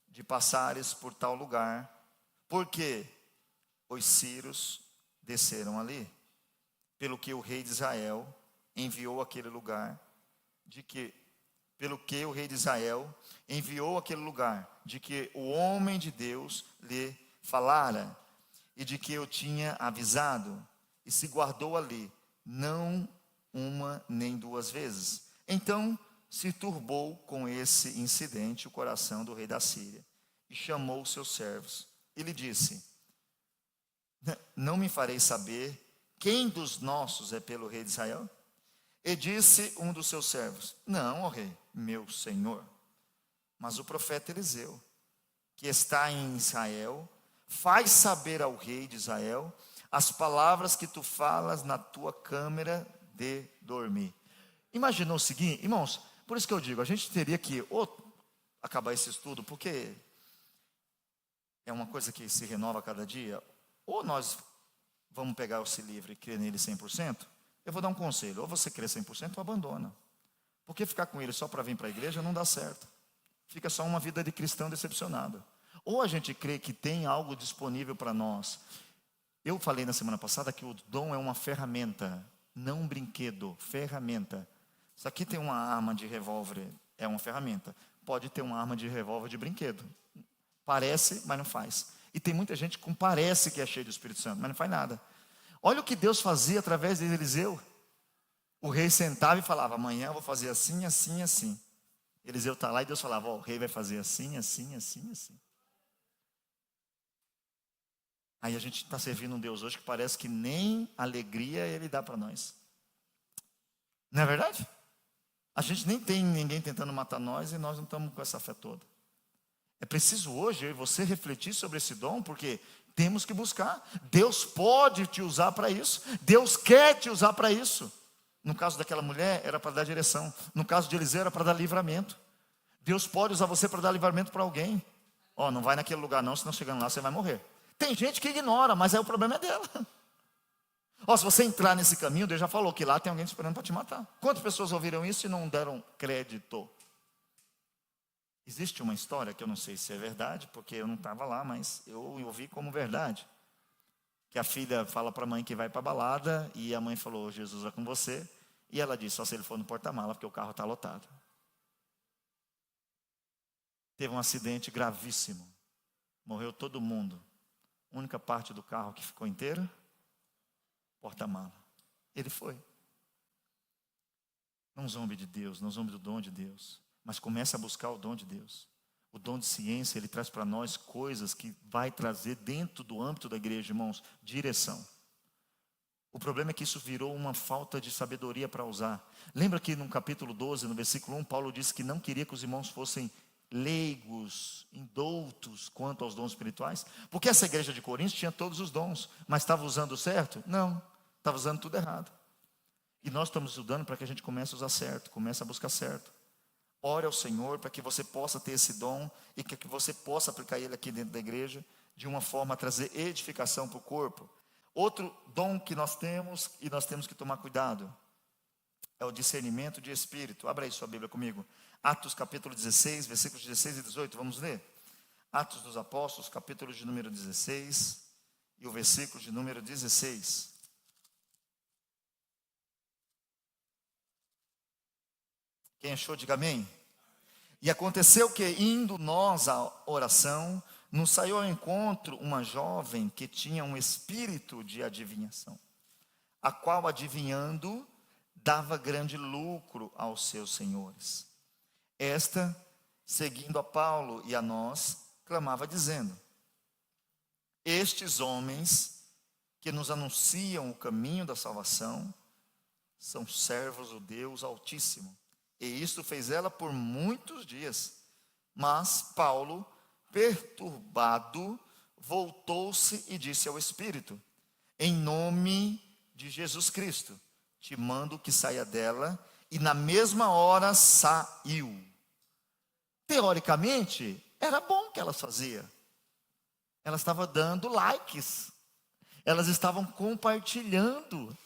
de passares por tal lugar, porque os sírios desceram ali. Pelo que o rei de Israel enviou aquele lugar, de que o homem de Deus lhe falara, e de que eu tinha avisado, e se guardou ali, não uma nem duas vezes. Então se turbou com esse incidente o coração do rei da Síria, e chamou os seus servos, e lhe disse: não me farei saber quem dos nossos é pelo rei de Israel? E disse um dos seus servos: não, ó rei, meu senhor, mas o profeta Eliseu, que está em Israel, faz saber ao rei de Israel as palavras que tu falas na tua câmara de dormir. Imaginou o seguinte, irmãos, por isso que eu digo, a gente teria que acabar esse estudo, porque é uma coisa que se renova a cada dia. Ou nós vamos pegar esse livro e crer nele 100%, eu vou dar um conselho: ou você crê 100% ou abandona. Porque ficar com ele só para vir para a igreja não dá certo. Fica só uma vida de cristão decepcionado. Ou a gente crê que tem algo disponível para nós. Eu falei na semana passada que o dom é uma ferramenta, não um brinquedo, ferramenta. Isso aqui tem uma arma de revólver, é uma ferramenta. Pode ter uma arma de revólver de brinquedo. Parece, mas não faz. E tem muita gente que parece que é cheio do Espírito Santo, mas não faz nada. Olha o que Deus fazia através de Eliseu. O rei sentava e falava: amanhã eu vou fazer assim, assim, assim. Eliseu está lá e Deus falava: o rei vai fazer assim, assim, assim, assim. Aí a gente está servindo um Deus hoje que parece que nem alegria Ele dá para nós. Não é verdade? A gente nem tem ninguém tentando matar nós e nós não estamos com essa fé toda. É preciso hoje eu e você refletir sobre esse dom, porque temos que buscar. Deus pode te usar para isso. Deus quer te usar para isso. No caso daquela mulher, era para dar direção. No caso de Eliseu, era para dar livramento. Deus pode usar você para dar livramento para alguém. Não vai naquele lugar não, senão chegando lá você vai morrer. Tem gente que ignora, mas aí o problema é dela. Se você entrar nesse caminho, Deus já falou que lá tem alguém esperando para te matar. Quantas pessoas ouviram isso e não deram crédito? Existe uma história que eu não sei se é verdade, porque eu não estava lá, mas eu ouvi como verdade. Que a filha fala para a mãe que vai para a balada, e a mãe falou: Jesus é com você. E ela disse: só se ele for no porta-mala, porque o carro está lotado. Teve um acidente gravíssimo. Morreu todo mundo. A única parte do carro que ficou inteira, porta-mala. Ele foi. Não zombe de Deus, não zombe do dom de Deus, mas comece a buscar o dom de Deus. O dom de ciência, ele traz para nós coisas que vai trazer dentro do âmbito da igreja, irmãos, direção. O problema é que isso virou uma falta de sabedoria para usar. Lembra que no capítulo 12, no versículo 1, Paulo disse que não queria que os irmãos fossem leigos, indoutos quanto aos dons espirituais? Porque essa igreja de Corinto tinha todos os dons, mas estava usando certo? Não, estava usando tudo errado. E nós estamos estudando para que a gente comece a usar certo, comece a buscar certo. Ore ao Senhor para que você possa ter esse dom e que você possa aplicar ele aqui dentro da igreja de uma forma a trazer edificação para o corpo. Outro dom que nós temos e nós temos que tomar cuidado é o discernimento de espírito. Abra aí sua Bíblia comigo. Atos capítulo 16, versículos 16 e 18, vamos ler? Atos dos Apóstolos, capítulo de número 16 e o versículo de número 16. Quem achou, diga amém. E aconteceu que, indo nós à oração, nos saiu ao encontro uma jovem que tinha um espírito de adivinhação, a qual, adivinhando, dava grande lucro aos seus senhores. Esta, seguindo a Paulo e a nós, clamava dizendo: estes homens que nos anunciam o caminho da salvação são servos do Deus Altíssimo. E isto fez ela por muitos dias. Mas Paulo, perturbado, voltou-se e disse ao Espírito: em nome de Jesus Cristo, te mando que saia dela. E na mesma hora saiu. Teoricamente, era bom o que ela fazia. Ela estava dando likes. Elas estavam compartilhando.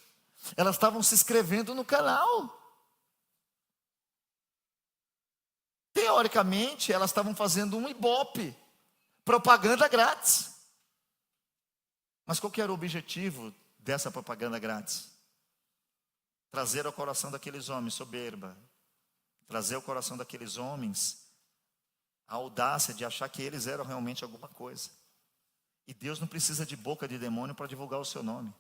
Elas estavam se inscrevendo no canal. Teoricamente, elas estavam fazendo um ibope. Propaganda grátis. Mas qual que era o objetivo dessa propaganda grátis? Trazer ao coração daqueles homens soberba. Trazer ao coração daqueles homens a audácia de achar que eles eram realmente alguma coisa. E Deus não precisa de boca de demônio para divulgar o seu nome.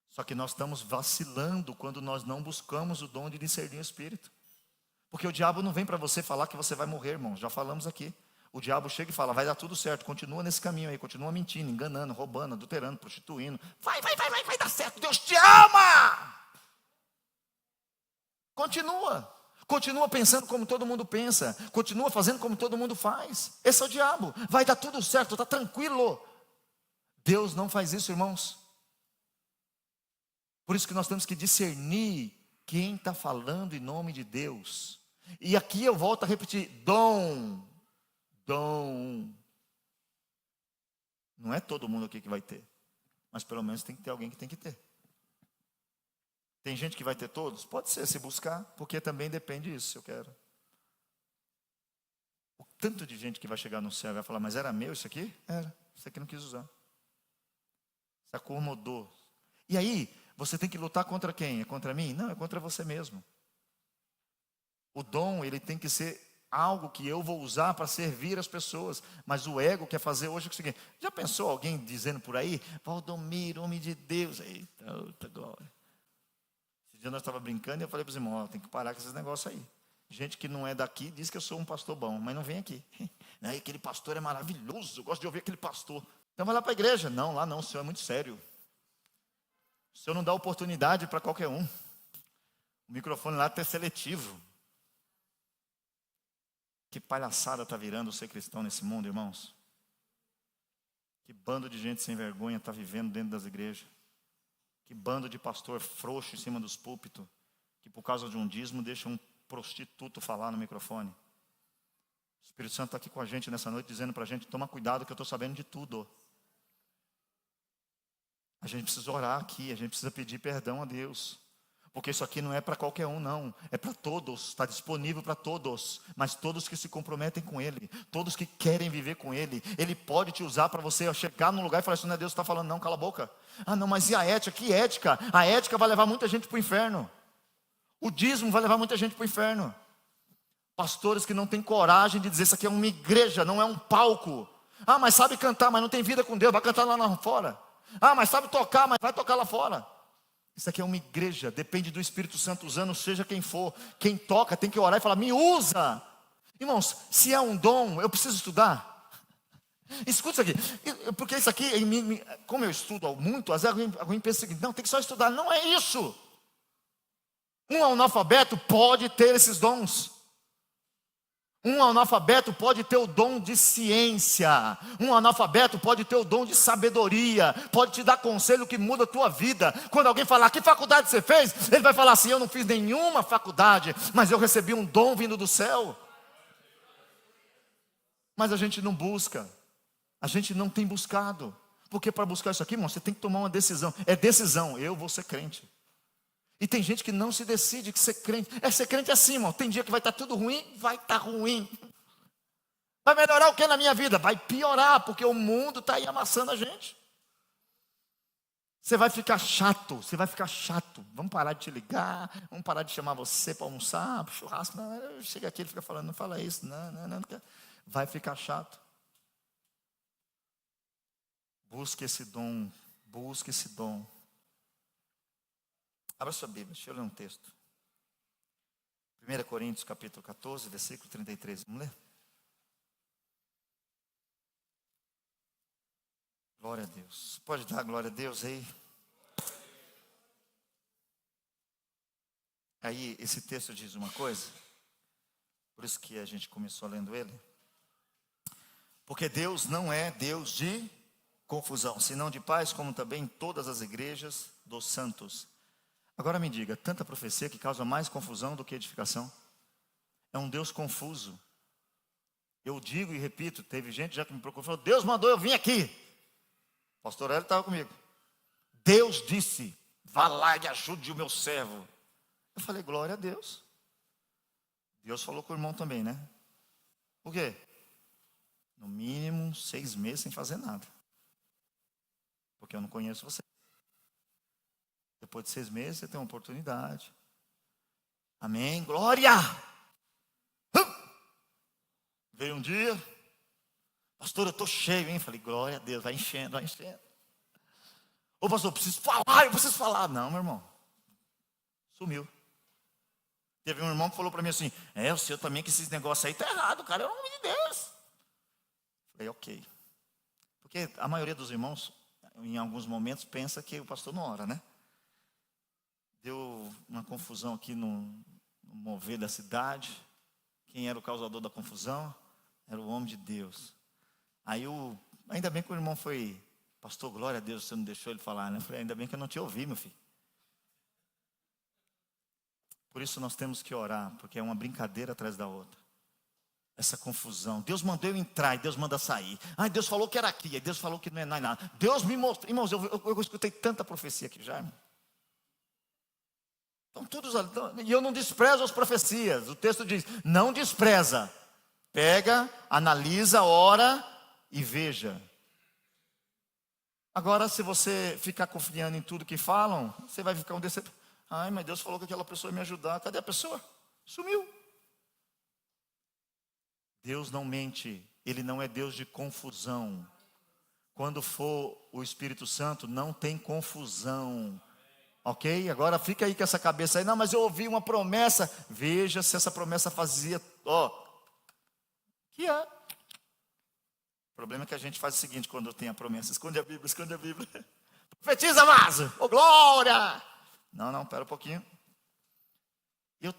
Só que nós estamos vacilando quando nós não buscamos o dom de discernir o Espírito. Porque o diabo não vem para você falar que você vai morrer, irmão. Já falamos aqui. O diabo chega e fala: vai dar tudo certo, continua nesse caminho aí, continua mentindo, enganando, roubando, adulterando, prostituindo. Vai dar certo, Deus te ama! Continua pensando como todo mundo pensa, continua fazendo como todo mundo faz. Esse é o diabo. Vai dar tudo certo, está tranquilo. Deus não faz isso, irmãos. Por isso que nós temos que discernir quem está falando em nome de Deus. E aqui eu volto a repetir: dom. Não é todo mundo aqui que vai ter, mas pelo menos tem que ter alguém que tem que ter. Tem gente que vai ter todos? Pode ser, se buscar, porque também depende disso, se eu quero. O tanto de gente que vai chegar no céu e vai falar: mas era meu isso aqui? Era, isso aqui não quis usar. Se acomodou. E aí, você tem que lutar contra quem? É contra mim? Não, é contra você mesmo. O dom, ele tem que ser algo que eu vou usar para servir as pessoas. Mas o ego quer fazer hoje o seguinte: já pensou alguém dizendo por aí: Valdomiro, homem de Deus? Eita, outra glória. Esse dia nós estávamos brincando e eu falei para os irmãos: tem que parar com esses negócios aí. Gente que não é daqui diz que eu sou um pastor bom, mas não vem aqui. Não, aquele pastor é maravilhoso, eu gosto de ouvir aquele pastor. Então vai lá para a igreja. Não, lá não, o senhor é muito sério. O senhor não dá oportunidade para qualquer um. O microfone lá é seletivo. Que palhaçada está virando ser cristão nesse mundo, irmãos? Que bando de gente sem vergonha está vivendo dentro das igrejas? Que bando de pastor frouxo em cima dos púlpitos, que por causa de um dízimo deixa um prostituto falar no microfone. O Espírito Santo está aqui com a gente nessa noite, dizendo para a gente: toma cuidado que eu estou sabendo de tudo. A gente precisa orar aqui, a gente precisa pedir perdão a Deus. Porque isso aqui não é para qualquer um, não. É para todos, está disponível para todos. Mas todos que se comprometem com Ele, todos que querem viver com Ele. Ele pode te usar para você chegar num lugar e falar assim: não é Deus que está falando, não, cala a boca. Ah não, mas e a ética? Que ética? A ética vai levar muita gente para o inferno. O dízimo vai levar muita gente para o inferno. Pastores que não têm coragem de dizer: isso aqui é uma igreja, não é um palco. Ah, mas sabe cantar, mas não tem vida com Deus, vai cantar lá fora. Ah, mas sabe tocar, mas vai tocar lá fora. Isso aqui é uma igreja, depende do Espírito Santo usando, seja quem for. Quem toca tem que orar e falar: me usa. Irmãos, se é um dom, eu preciso estudar. Escuta isso aqui, porque isso aqui, como eu estudo muito, às vezes alguém pensa o seguinte: não, tem que só estudar. Não é isso. Um analfabeto pode ter esses dons. Um analfabeto pode ter o dom de ciência. Um analfabeto pode ter o dom de sabedoria. Pode te dar conselho que muda a tua vida. Quando alguém falar: que faculdade você fez? Ele vai falar assim: eu não fiz nenhuma faculdade, mas eu recebi um dom vindo do céu. Mas a gente não busca. A gente não tem buscado. Porque para buscar isso aqui, irmão, você tem que tomar uma decisão. É decisão: eu vou ser crente. E tem gente que não se decide que ser crente. Ser crente é assim, irmão. Tem dia que vai estar tudo ruim, vai estar ruim. Vai melhorar o que na minha vida? Vai piorar, porque o mundo está aí amassando a gente. Você vai ficar chato, Vamos parar de te ligar, vamos parar de chamar você para almoçar, para churrasco. Não, chega aqui, ele fica falando: não fala isso, não. Vai ficar chato. Busque esse dom, busque esse dom. Abra sua Bíblia, deixa eu ler um texto. 1 Coríntios capítulo 14, versículo 33. Vamos ler? Glória a Deus. Pode dar glória a Deus aí? Aí, esse texto diz uma coisa, por isso que a gente começou lendo ele. Porque Deus não é Deus de confusão, senão de paz, como também em todas as igrejas dos santos. Agora me diga, tanta profecia que causa mais confusão do que edificação? É um Deus confuso. Eu digo e repito, teve gente já que me procurou e falou, Deus mandou eu vir aqui. O pastor Hélio estava comigo. Deus disse, vá lá e ajude o meu servo. Eu falei, glória a Deus. Deus falou com o irmão também, né? Por quê? No mínimo 6 meses sem fazer nada. Porque eu não conheço você. Depois de 6 meses você tem uma oportunidade. Amém? Glória! Veio um dia, pastor, eu estou cheio, hein? Falei, glória a Deus, vai enchendo, vai enchendo. Ô pastor, eu preciso falar. Não, meu irmão. Sumiu. Teve um irmão que falou para mim assim, o senhor também que esses negócios aí tá errado, cara, é o nome de Deus. Falei, ok. Porque a maioria dos irmãos, em alguns momentos, pensa que o pastor não ora, né? Deu uma confusão aqui no mover da cidade. Quem era o causador da confusão? Era o homem de Deus. Aí ainda bem que o irmão foi, pastor, glória a Deus, você não deixou ele falar, né? Eu falei, ainda bem que eu não te ouvi, meu filho. Por isso nós temos que orar, porque é uma brincadeira atrás da outra. Essa confusão. Deus mandou eu entrar e Deus manda sair. Ai, Deus falou que era aqui, aí Deus falou que não é nada. Deus me mostrou. Irmãos, eu escutei tanta profecia aqui já, irmão. Então, e eu não desprezo as profecias. O texto diz, não despreza. Pega, analisa, ora e veja. Agora, se você ficar confiando em tudo que falam, você vai ficar um decepcionado. Ai, mas Deus falou que aquela pessoa ia me ajudar. Cadê a pessoa? Sumiu. Deus não mente. Ele não é Deus de confusão. Quando for o Espírito Santo, não tem confusão. Ok? Agora fica aí com essa cabeça aí. Não, mas eu ouvi uma promessa. Veja se essa promessa fazia. Que é. O problema é que a gente faz o seguinte quando tem a promessa. Esconde a Bíblia, esconde a Bíblia. Profetiza, vaso. Glória! Não, pera um pouquinho. Eu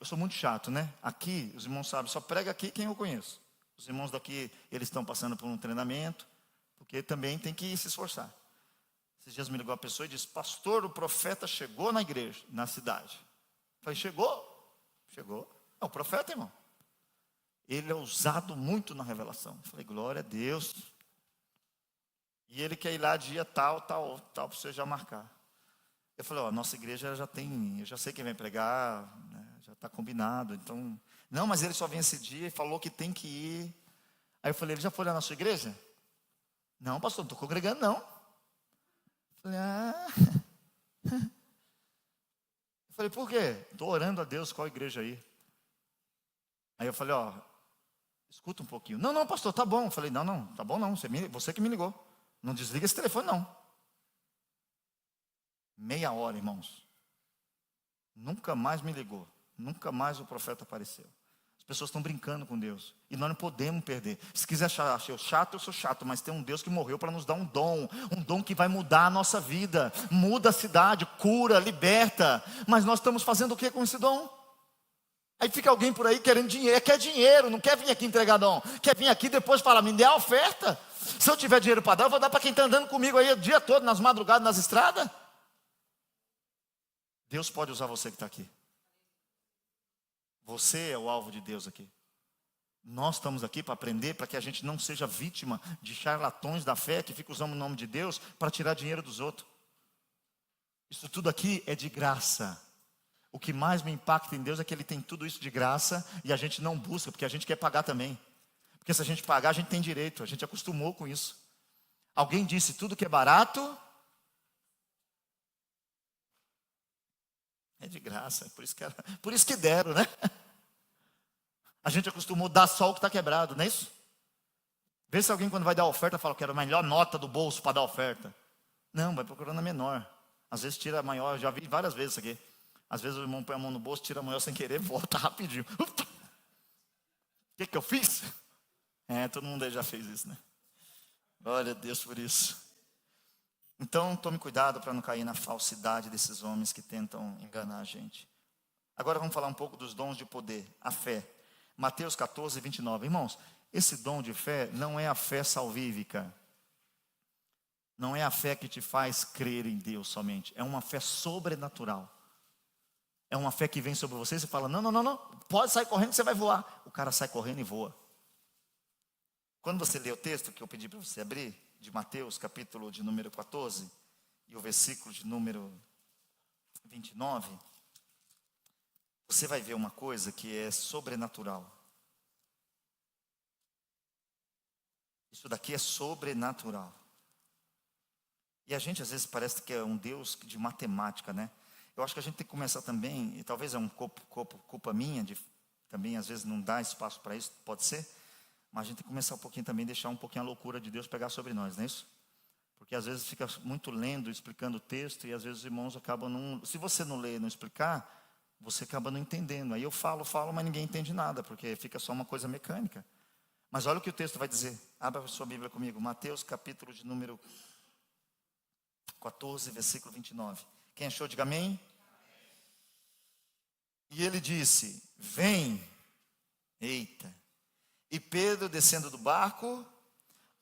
sou muito chato, né? Aqui, os irmãos sabem, só prega aqui quem eu conheço. Os irmãos daqui, eles estão passando por um treinamento, porque também tem que se esforçar. Esses dias me ligou a pessoa e disse, pastor, o profeta chegou na igreja, na cidade. Eu falei, chegou? Chegou. É o profeta, irmão. Ele é usado muito na revelação. Eu falei, glória a Deus. E ele quer ir lá dia tal, para você já marcar. Eu falei, nossa igreja já tem, eu já sei quem vai pregar, né, já está combinado. Então, não, mas ele só vem esse dia e falou que tem que ir. Aí eu falei, ele já foi lá na sua igreja? Não, pastor, não estou congregando não. Eu falei, por quê? Estou orando a Deus, qual igreja aí? Aí eu falei, escuta um pouquinho. Não, pastor, tá bom. Eu falei, não, tá bom não, você que me ligou. Não desliga esse telefone não. Meia hora, irmãos. Nunca mais me ligou. Nunca mais o profeta apareceu. As pessoas estão brincando com Deus. E nós não podemos perder. Se quiser achar eu chato, eu sou chato. Mas tem um Deus que morreu para nos dar um dom. Um dom que vai mudar a nossa vida. Muda a cidade, cura, liberta. Mas nós estamos fazendo o que com esse dom? Aí fica alguém por aí querendo dinheiro. Quer dinheiro, não quer vir aqui entregar dom. Quer vir aqui depois falar, me dê a oferta. Se eu tiver dinheiro para dar, eu vou dar para quem está andando comigo aí o dia todo, nas madrugadas, nas estradas. Deus pode usar você que está aqui. Você é o alvo de Deus aqui. Nós estamos aqui para aprender, para que a gente não seja vítima de charlatões da fé, que ficam usando o nome de Deus para tirar dinheiro dos outros. Isso tudo aqui é de graça. O que mais me impacta em Deus é que Ele tem tudo isso de graça e a gente não busca, porque a gente quer pagar também. Porque se a gente pagar, a gente tem direito, a gente acostumou com isso. Alguém disse, tudo que é barato é de graça, por isso que deram, né? A gente acostumou a dar só o que está quebrado, não é isso? Vê se alguém quando vai dar oferta fala, quero a melhor nota do bolso para dar oferta. Não, vai procurando a menor. Às vezes tira a maior, já vi várias vezes isso aqui. Às vezes o irmão põe a mão no bolso, tira a maior sem querer, volta rapidinho. O que eu fiz? Todo mundo aí já fez isso, né? Glória a Deus por isso. Então, tome cuidado para não cair na falsidade desses homens que tentam enganar a gente. Agora vamos falar um pouco dos dons de poder, a fé. Mateus 14, 29. Irmãos, esse dom de fé não é a fé salvífica. Não é a fé que te faz crer em Deus somente. É uma fé sobrenatural. É uma fé que vem sobre você e você fala, não, pode sair correndo que você vai voar. O cara sai correndo e voa. Quando você lê o texto que eu pedi para você abrir, de Mateus, capítulo de número 14, e o versículo de número 29, você vai ver uma coisa que é sobrenatural. Isso daqui é sobrenatural. E a gente às vezes parece que é um Deus de matemática, né? Eu acho que a gente tem que começar também, e talvez é culpa minha, de também às vezes não dá espaço para isso, pode ser, mas a gente tem que começar um pouquinho também, deixar um pouquinho a loucura de Deus pegar sobre nós, não é isso? Porque às vezes fica muito lendo, explicando o texto, e às vezes os irmãos acabam não... Se você não ler e não explicar, você acaba não entendendo. Aí eu falo, mas ninguém entende nada, porque fica só uma coisa mecânica. Mas olha o que o texto vai dizer. Abra a sua Bíblia comigo. Mateus, capítulo de número 14, versículo 29. Quem achou, diga amém. E ele disse, vem. Eita. E Pedro, descendo do barco,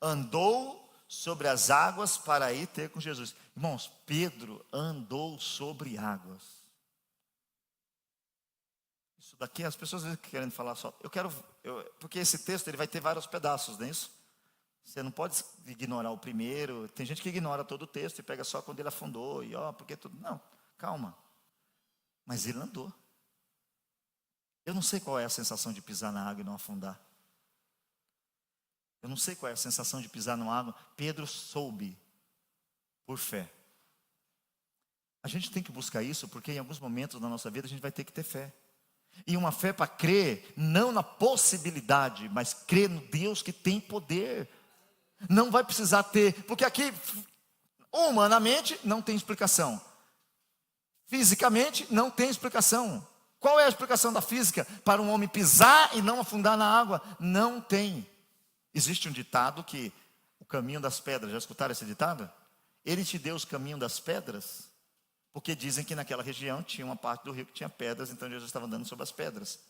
andou sobre as águas para ir ter com Jesus. Irmãos, Pedro andou sobre águas. Isso daqui, as pessoas às vezes querem falar só. Porque esse texto ele vai ter vários pedaços, não é isso? Você não pode ignorar o primeiro. Tem gente que ignora todo o texto e pega só quando ele afundou. E porque tudo. Não, calma. Mas ele andou. Eu não sei qual é a sensação de pisar na água e não afundar. Eu não sei qual é a sensação de pisar na água. Pedro soube, por fé. A gente tem que buscar isso, porque em alguns momentos da nossa vida a gente vai ter que ter fé. E uma fé para crer, não na possibilidade, mas crer no Deus que tem poder. Não vai precisar ter, porque aqui, humanamente, não tem explicação. Fisicamente, não tem explicação. Qual é a explicação da física para um homem pisar e não afundar na água? Não tem. Existe um ditado que o caminho das pedras, já escutaram esse ditado? Ele te deu os caminhos das pedras, porque dizem que naquela região tinha uma parte do rio que tinha pedras, então Jesus estava andando sobre as pedras.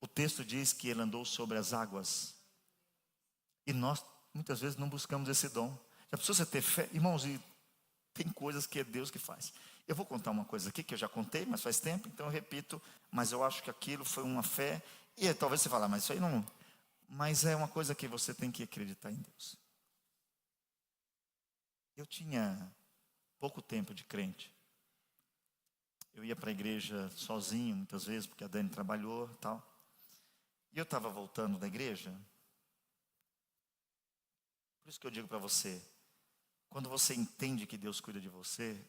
O texto diz que ele andou sobre as águas. E nós, muitas vezes, não buscamos esse dom. Já precisa ter fé? Irmãos, e tem coisas que é Deus que faz. Eu vou contar uma coisa aqui, que eu já contei, mas faz tempo, então eu repito. Mas eu acho que aquilo foi uma fé. E talvez você fale, mas isso aí não... Mas é uma coisa que você tem que acreditar em Deus. Eu tinha pouco tempo de crente. Eu ia para a igreja sozinho, muitas vezes, porque a Dani trabalhou e tal. E eu estava voltando da igreja. Por isso que eu digo para você, quando você entende que Deus cuida de você,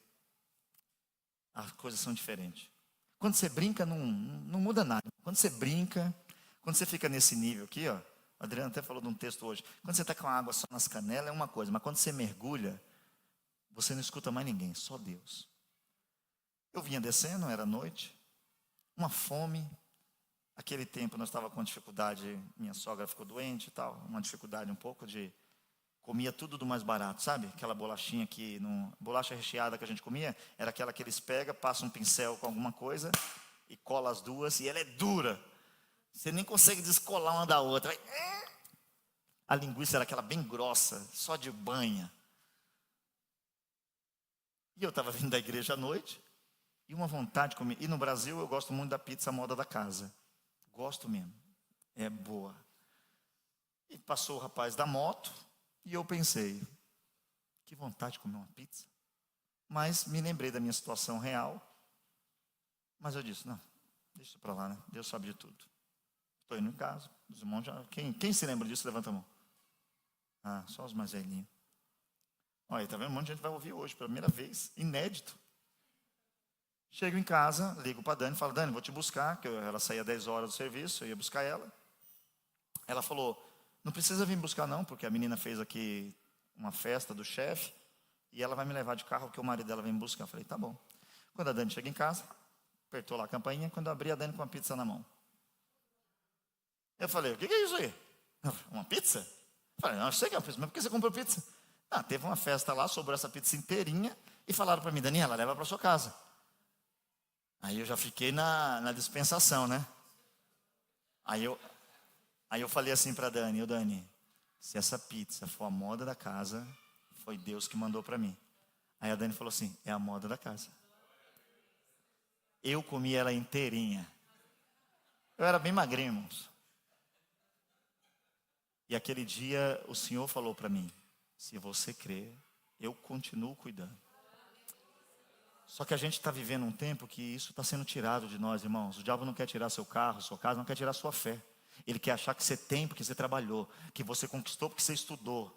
as coisas são diferentes. Quando você brinca, não muda nada. Quando você brinca, quando você fica nesse nível aqui, ó, o Adriano até falou de um texto hoje. Quando você está com a água só nas canelas é uma coisa, mas quando você mergulha, você não escuta mais ninguém, só Deus. Eu vinha descendo, era noite, uma fome. Aquele tempo nós estávamos com dificuldade, minha sogra ficou doente e tal, uma dificuldade um pouco de... Comia tudo do mais barato, sabe? Aquela bolachinha que, bolacha recheada que a gente comia, era aquela que eles pegam, passam um pincel com alguma coisa e cola as duas, e ela é dura. Você nem consegue descolar uma da outra. A linguiça era aquela bem grossa, só de banha. E eu estava vindo da igreja à noite, e uma vontade de comer. E no Brasil eu gosto muito da pizza moda da casa. Gosto mesmo. É boa. E passou o rapaz da moto, e eu pensei, que vontade de comer uma pizza. Mas me lembrei da minha situação real. Mas eu disse, não, deixa isso para lá, né? Deus sabe de tudo. Estou indo em casa. Os irmãos já... Quem se lembra disso, levanta a mão. Ah, só os mais velhinhos. Olha, tá vendo? Um monte de gente vai ouvir hoje, pela primeira vez, inédito. Chego em casa, ligo para a Dani, falo, Dani, vou te buscar, que ela saía 10 horas do serviço, eu ia buscar ela. Ela falou, não precisa vir buscar não, porque a menina fez aqui uma festa do chefe, e ela vai me levar de carro, porque o marido dela vem me buscar. Eu falei, tá bom. Quando a Dani chega em casa, apertou lá a campainha, quando eu abri, a Dani com uma pizza na mão. Eu falei, o que é isso aí? Uma pizza? Eu falei, não, eu sei que é uma pizza, mas por que você comprou pizza? Ah, teve uma festa lá, sobrou essa pizza inteirinha, e falaram para mim, Daniela, leva para sua casa. Aí eu já fiquei na dispensação, né? Aí eu falei assim para Dani, Dani, se essa pizza for a moda da casa, foi Deus que mandou para mim. Aí a Dani falou assim, é a moda da casa. Eu comi ela inteirinha. Eu era bem magrinho, irmãos. E aquele dia o Senhor falou para mim, se você crer, eu continuo cuidando. Só que a gente está vivendo um tempo que isso está sendo tirado de nós, irmãos. O diabo não quer tirar seu carro, sua casa, não quer tirar sua fé. Ele quer achar que você tem porque você trabalhou, que você conquistou porque você estudou.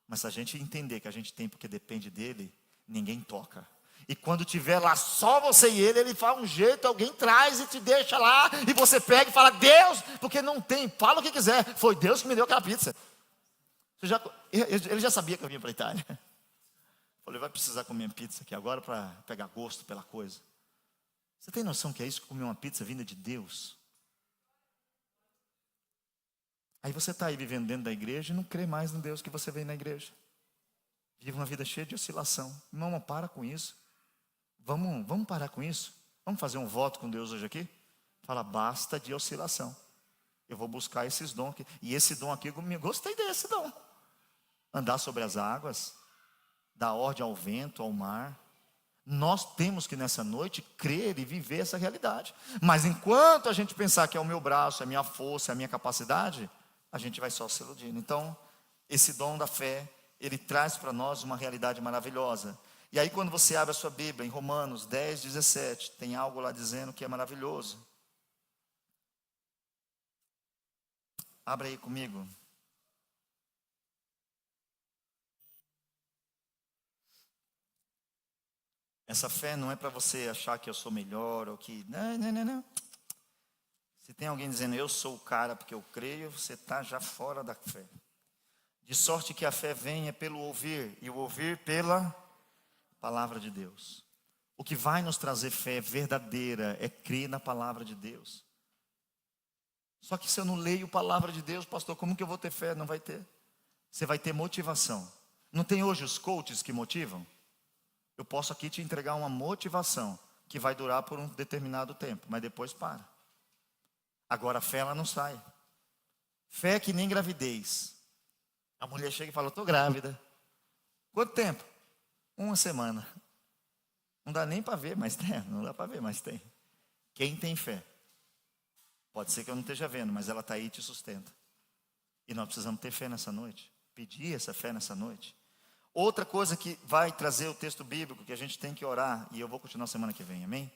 Mas se a gente entender que a gente tem porque depende dele, ninguém toca. E quando tiver lá só você e ele faz um jeito, alguém traz e te deixa lá, e você pega e fala, Deus, porque não tem, fala o que quiser, foi Deus que me deu aquela pizza. Ele já sabia que eu vinha para a Itália. Falei, vai precisar comer pizza aqui agora para pegar gosto pela coisa. Você tem noção que é isso, que comer uma pizza vinda de Deus? Aí você está aí vivendo dentro da igreja e não crê mais no Deus que você vê na igreja. Vive uma vida cheia de oscilação. Não, para com isso. Vamos parar com isso? Vamos fazer um voto com Deus hoje aqui? Fala, basta de oscilação. Eu vou buscar esses dons aqui. E esse dom aqui, eu gostei desse dom. Andar sobre as águas, dar ordem ao vento, ao mar. Nós temos que nessa noite crer e viver essa realidade. Mas enquanto a gente pensar que é o meu braço, é a minha força, é a minha capacidade, a gente vai só se iludindo. Então, esse dom da fé, ele traz para nós uma realidade maravilhosa. E aí quando você abre a sua Bíblia, em Romanos 10, 17, tem algo lá dizendo que é maravilhoso. Abra aí comigo. Essa fé não é para você achar que eu sou melhor, ou que... Não. Se tem alguém dizendo, eu sou o cara porque eu creio, você está já fora da fé. De sorte que a fé venha pelo ouvir, e o ouvir pela palavra de Deus. O que vai nos trazer fé verdadeira é crer na palavra de Deus. Só que se eu não leio a palavra de Deus, pastor, como que eu vou ter fé? Não vai ter. Você vai ter motivação. Não tem hoje os coaches que motivam? Eu posso aqui te entregar uma motivação que vai durar por um determinado tempo, mas depois para. Agora a fé ela não sai. Fé é que nem gravidez. A mulher chega e fala, eu estou grávida. Quanto tempo? 1 semana. Não dá nem para ver, mas tem. Não dá para ver, mas tem. Quem tem fé? Pode ser que eu não esteja vendo, mas ela está aí e te sustenta. E nós precisamos ter fé nessa noite. Pedir essa fé nessa noite. Outra coisa que vai trazer o texto bíblico que a gente tem que orar, e eu vou continuar semana que vem, amém?